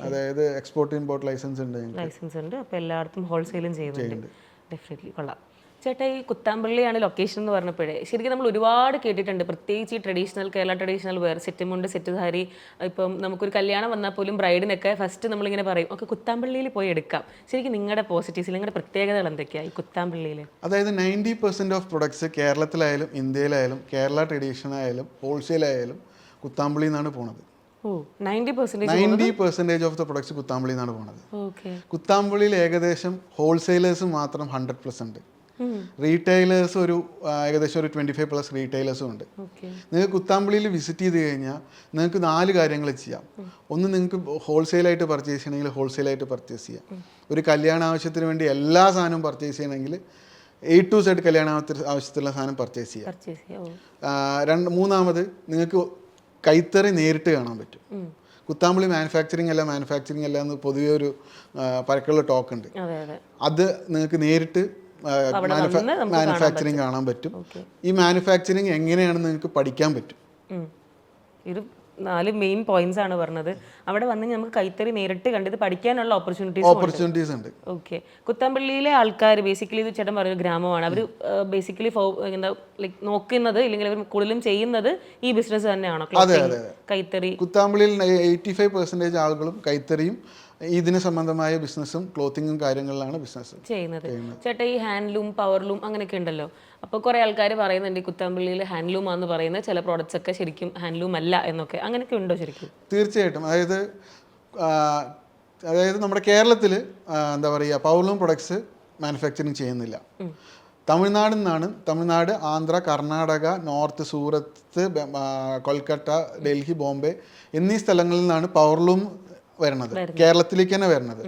അതായത് എക്സ്പോർട്ട് ഇമ്പോർട്ട് ലൈസൻസ് ഉണ്ട്. അപ്പോൾ എല്ലായിടത്തും ഹോൾസെയിലും ചെയ്യുന്നുണ്ട്. ഡെഫിനറ്റ്ലി കൊള്ളാം. ചേട്ടാ, ഈ കുത്താമ്പള്ളിയാണ് ലൊക്കേഷൻ എന്ന് പറഞ്ഞപ്പോഴേ ശരിക്കും നമ്മൾ ഒരുപാട് കേട്ടിട്ടുണ്ട്, പ്രത്യേകിച്ച് ഈ ട്രഡീഷണൽ കേരള ട്രഡീഷണൽ വെയർ, സെറ്റുമുണ്ട്, സെറ്റ് സാരി. ഇപ്പം നമുക്കൊരു കല്യാണം വന്നാൽ പോലും ബ്രൈഡിനൊക്കെ ഫസ്റ്റ് നമ്മളിങ്ങനെ പറയും ഒക്കെ കുത്താമ്പള്ളിയിൽ പോയി എടുക്കാം. ശരിക്കും നിങ്ങളുടെ പോസിറ്റീവ്സ്, നിങ്ങളുടെ പ്രത്യേകതകൾ എന്തൊക്കെയാണ് ഈ കുത്താമ്പള്ളിയിൽ? അതായത് 90% ഓഫ് പ്രൊഡക്ട്സ് കേരളത്തിലായാലും ഇന്ത്യയിലായാലും കേരള ട്രഡീഷണൽ ആയാലും ഹോൾസെയിൽ ആയാലും കുത്താമ്പള്ളിയിൽ നിന്നാണ് പോണത്. ഓ 90% 90% ഓഫ് ദ പ്രൊഡക്ട്സ് കുത്താമ്പുള്ളിയിൽ നിന്നാണ് പോകുന്നത്. ഓക്കെ. കുത്താമ്പുള്ളിയിൽ ഏകദേശം ഹോൾസെയിലേഴ്സ് മാത്രം 100% റീറ്റെയിലേഴ്സ് ഒരു ഏകദേശം ഒരു 25+ റീറ്റെയിലേഴ്സും ഉണ്ട്. ഓക്കെ. നിങ്ങൾക്ക് കുത്താമ്പുള്ളിയിൽ വിസിറ്റ് ചെയ്ത് കഴിഞ്ഞാൽ നിങ്ങൾക്ക് 4 കാര്യങ്ങൾ ചെയ്യാം. ഒന്ന്, നിങ്ങൾക്ക് ഹോൾസെയിലായിട്ട് പർച്ചേസ് ചെയ്യണമെങ്കിൽ ഹോൾസെയിലായിട്ട് പർച്ചേസ് ചെയ്യാം. ഒരു കല്യാണ ആവശ്യത്തിന് വേണ്ടി എല്ലാ സാധനവും പർച്ചേസ് ചെയ്യണമെങ്കിൽ A to Z കല്യാണ ആവശ്യത്തിലുള്ള സാധനം പർച്ചേസ് ചെയ്യാം. മൂന്നാമത് നിങ്ങൾക്ക് കൈത്തറി നേരിട്ട് കാണാൻ പറ്റും. കുത്താമ്പുള്ളി മാനുഫാക്ചറിങ് അല്ല എന്ന് പൊതുവെ ഒരു പരക്കുള്ള ടോക്ക് ഉണ്ട്. അത് നിങ്ങൾക്ക് നേരിട്ട് മാനുഫാക്ചറിങ് കാണാൻ പറ്റും. ഈ മാനുഫാക്ചറിങ് എങ്ങനെയാണെന്ന് നിങ്ങൾക്ക് പഠിക്കാൻ പറ്റും. ഇത് 4 മെയിൻ പോയിന്റ്സ് ആണ് പറഞ്ഞത്. അവിടെ വന്ന് നമുക്ക് കൈത്തറി നേരിട്ട് കണ്ടത് പഠിക്കാനുള്ള ഓപ്പർച്യൂണിറ്റീസ് ഉണ്ട്. ഓക്കെ. കുത്താമ്പള്ളിയിലെ ആൾക്കാർ ബേസിക്കലി ഇത് ചേട്ടൻ പറയുന്ന ഗ്രാമമാണ്. അവർ ബേസിക്കലി എന്താ ലൈക്ക് നോക്കുന്നത് ഇല്ലെങ്കിൽ അവർ കൂടുതലും ചെയ്യുന്നത് ഈ ബിസിനസ് തന്നെയാണോ? കൈത്തറി. കുത്താമ്പള്ളിയിൽ 85% ആളുകളും കൈത്തറിയും ഇതിന് സംബന്ധമായ ബിസിനസ്സും ക്ലോത്തിങ്ങും കാര്യങ്ങളിലാണ് ബിസിനസ് ചെയ്യുന്നത്. ചേട്ടാ ഈ ഹാൻഡ്ലൂം, പവർലൂം അങ്ങനെയൊക്കെ ഉണ്ടല്ലോ. അപ്പോൾ കുറേ ആൾക്കാർ പറയുന്നുണ്ട് ഈ കുത്താമ്പള്ളിയിൽ ഹാൻഡ്ലൂം ആണെന്ന് പറയുന്ന ചില പ്രോഡക്റ്റ്സ് ഒക്കെ ശരിക്കും ഹാൻഡ്ലൂം അല്ല എന്നൊക്കെ. അങ്ങനെയൊക്കെ ഉണ്ടോ ശരിക്കും? തീർച്ചയായിട്ടും. അതായത് നമ്മുടെ കേരളത്തിൽ എന്താ പറയുക, പവർലൂം പ്രൊഡക്ട്സ് മാനുഫാക്ചറിങ് ചെയ്യുന്നില്ല. തമിഴ്നാടിൽ നിന്നാണ്, തമിഴ്നാട്, ആന്ധ്ര, കർണാടക, നോർത്ത്, സൂറത്ത്, കൊൽക്കത്ത, ഡൽഹി, ബോംബെ എന്നീ സ്ഥലങ്ങളിൽ നിന്നാണ് പവർലൂം വരുന്നത്, കേരളത്തിലേക്ക് തന്നെ വരുന്നത്.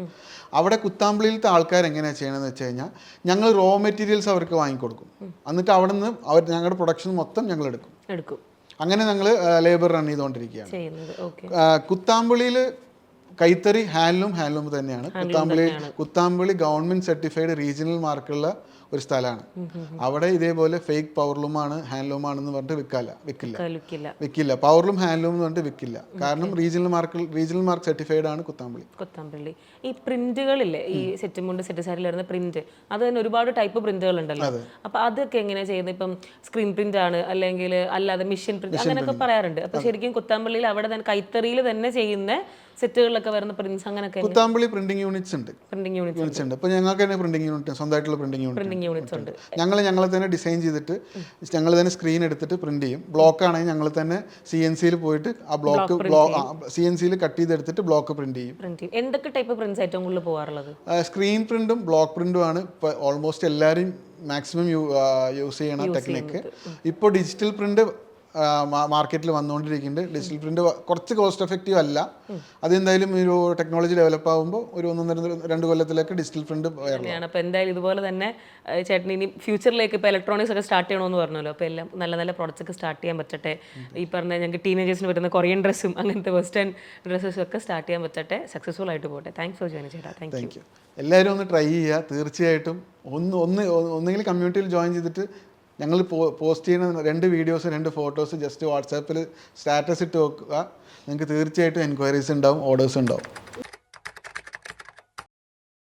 അവിടെ കുത്താമ്പള്ളിയിലത്തെ ആൾക്കാർ എങ്ങനെയാണ് ചെയ്യണമെന്ന് വെച്ച് കഴിഞ്ഞാൽ, ഞങ്ങൾ റോ മെറ്റീരിയൽസ് അവർക്ക് വാങ്ങിക്കൊടുക്കും. എന്നിട്ട് അവിടെ നിന്ന് ഞങ്ങളുടെ പ്രൊഡക്ഷൻ മൊത്തം ഞങ്ങൾ എടുക്കും. അങ്ങനെ ഞങ്ങൾ ലേബർ റൺ ചെയ്തുകൊണ്ടിരിക്കുകയാണ്. കുത്താമ്പള്ളിയിൽ കൈത്തറി ഹാൻഡ്ലൂം തന്നെയാണ്. കുത്താമ്പള്ളി ഗവൺമെന്റ് സർട്ടിഫൈഡ് റീജിയണൽ മാർക്കുള്ള ഒരു സ്ഥലമാണ്. അവിടെ ഇതേപോലെ ഫേക്ക് പവർലൂമാണ് ഹാൻഡ്ലൂമാണെന്ന് പറഞ്ഞിട്ട് വിൽക്കില്ല. പവർലൂം ഹാൻഡ്ലൂം എന്ന് പറഞ്ഞിട്ട് വിൽക്കില്ല. കാരണം റീജിയണൽ മാർക്ക് സർട്ടിഫൈഡ് ആണ് കുത്താമ്പള്ളി. ഈ പ്രിന്റുകളില്ലേ, ഈ സെറ്റ് മുണ്ട് സെറ്റ് സാരിയിൽ വരുന്ന പ്രിന്റ്, അത് തന്നെ ഒരുപാട് ടൈപ്പ് പ്രിന്റുകൾ ഉണ്ടല്ലോ. അപ്പൊ അതൊക്കെ എങ്ങനെയാ ചെയ്യുന്നത്? ഇപ്പം സ്ക്രീൻ പ്രിന്റ് ആണ്, അല്ലെങ്കിൽ അല്ലാതെ മിഷൻ പ്രിന്റ്, അങ്ങനെയൊക്കെ പറയാറുണ്ട്. അപ്പൊ ശരിക്കും കുത്താമ്പള്ളിയിൽ അവിടെ തന്നെ കൈത്തറിയിൽ തന്നെ ചെയ്യുന്ന സെറ്റുകളിലൊക്കെ വരുന്ന പ്രിന്റ്സ് അങ്ങനെയൊക്കെ കുത്താമ്പള്ളി പ്രിന്റിംഗ് യൂണിറ്റ്സ് ഉണ്ട്. ഇപ്പൊ ഞങ്ങൾക്ക് തന്നെ പ്രിന്റിംഗ് യൂണിറ്റ്, സ്വന്തമായിട്ടുള്ള പ്രിന്റിംഗ് യൂണിറ്റ്സ് ഉണ്ട്. ഞങ്ങൾ തന്നെ ഡിസൈൻ ചെയ്തിട്ട് ഞങ്ങൾ തന്നെ സ്ക്രീൻ എടുത്തിട്ട് പ്രിന്റ് ചെയ്യും. ബ്ലോക്ക് ആണെങ്കിൽ ഞങ്ങൾ തന്നെ CNC പോയിട്ട് ആ ബ്ലോക്ക് CNC കട്ട് ചെയ്തെടുത്തിട്ട് ബ്ലോക്ക് പ്രിന്റ് ചെയ്യും. എന്തൊക്കെ ടൈപ്പ് പ്രിന്റ്സ് ഏറ്റവും കൂടുതൽ പോകാറുള്ളത്? സ്ക്രീൻ പ്രിന്റും ബ്ലോക്ക് പ്രിന്റും ആണ് ഇപ്പൊ ഓൾമോസ്റ്റ് എല്ലാവരും മാക്സിമം യൂസ് ചെയ്യണ ടെക്നിക്ക്. ഇപ്പോൾ ഡിജിറ്റൽ പ്രിന്റ് മാർക്കറ്റിൽ വന്നുകൊണ്ടിരിക്കുന്നുണ്ട്. ഡിജിറ്റൽ പ്രിന്റ് കുറച്ച് കോസ്റ്റ് എഫക്റ്റീവ് അല്ല. അതെന്തായാലും ഒരു ടെക്നോളജി ഡെവലപ്പ് ആകുമ്പോൾ ഒരു 1-2 കൊല്ലത്തിലേക്ക് ഡിജിറ്റൽ പ്രിന്റ് വരണം. അപ്പോൾ എന്തായാലും ഇതുപോലെ തന്നെ ചേട്ടൻ ഇനി ഫ്യൂച്ചറിലേക്ക് ഇപ്പോൾ ഇലക്ട്രോണിക്സ് ഒക്കെ സ്റ്റാർട്ട് ചെയ്യണമെന്ന് പറഞ്ഞല്ലോ. അപ്പോൾ എല്ലാം നല്ല നല്ല പ്രോഡക്റ്റ്സ് ഒക്കെ സ്റ്റാർട്ട് ചെയ്യാൻ പറ്റട്ടെ. ഈ പറഞ്ഞ ഞങ്ങൾക്ക് ടീനേജേഴ്സിന് വരുന്ന കൊറിയൻ ഡ്രസ്സും അങ്ങനത്തെ വെസ്റ്റേൺ ഡ്രസ്സസും ഒക്കെ സ്റ്റാർട്ട് ചെയ്യാൻ പറ്റട്ടെ. സക്സസ്ഫുൾ ആയിട്ട് പോട്ടെ. താങ്ക്സ് ഫോർ ജോയിൻ ചേട്ടാ. Thank you. എല്ലാവരും ഒന്ന് ട്രൈ ചെയ്യുക. തീർച്ചയായിട്ടും ഒന്നെങ്കിലും കമ്മ്യൂണിറ്റിയിൽ ജോയിൻ ചെയ്തിട്ട് ഞങ്ങൾ പോസ്റ്റ് ചെയ്യുന്ന 2 വീഡിയോസ് 2 ഫോട്ടോസ് ജസ്റ്റ് വാട്സാപ്പിൽ സ്റ്റാറ്റസ് ഇട്ട് നോക്കുക. നിങ്ങൾക്ക് തീർച്ചയായിട്ടും എൻക്വയറീസ് ഉണ്ടാവും, ഓർഡേഴ്സ് ഉണ്ടാവും.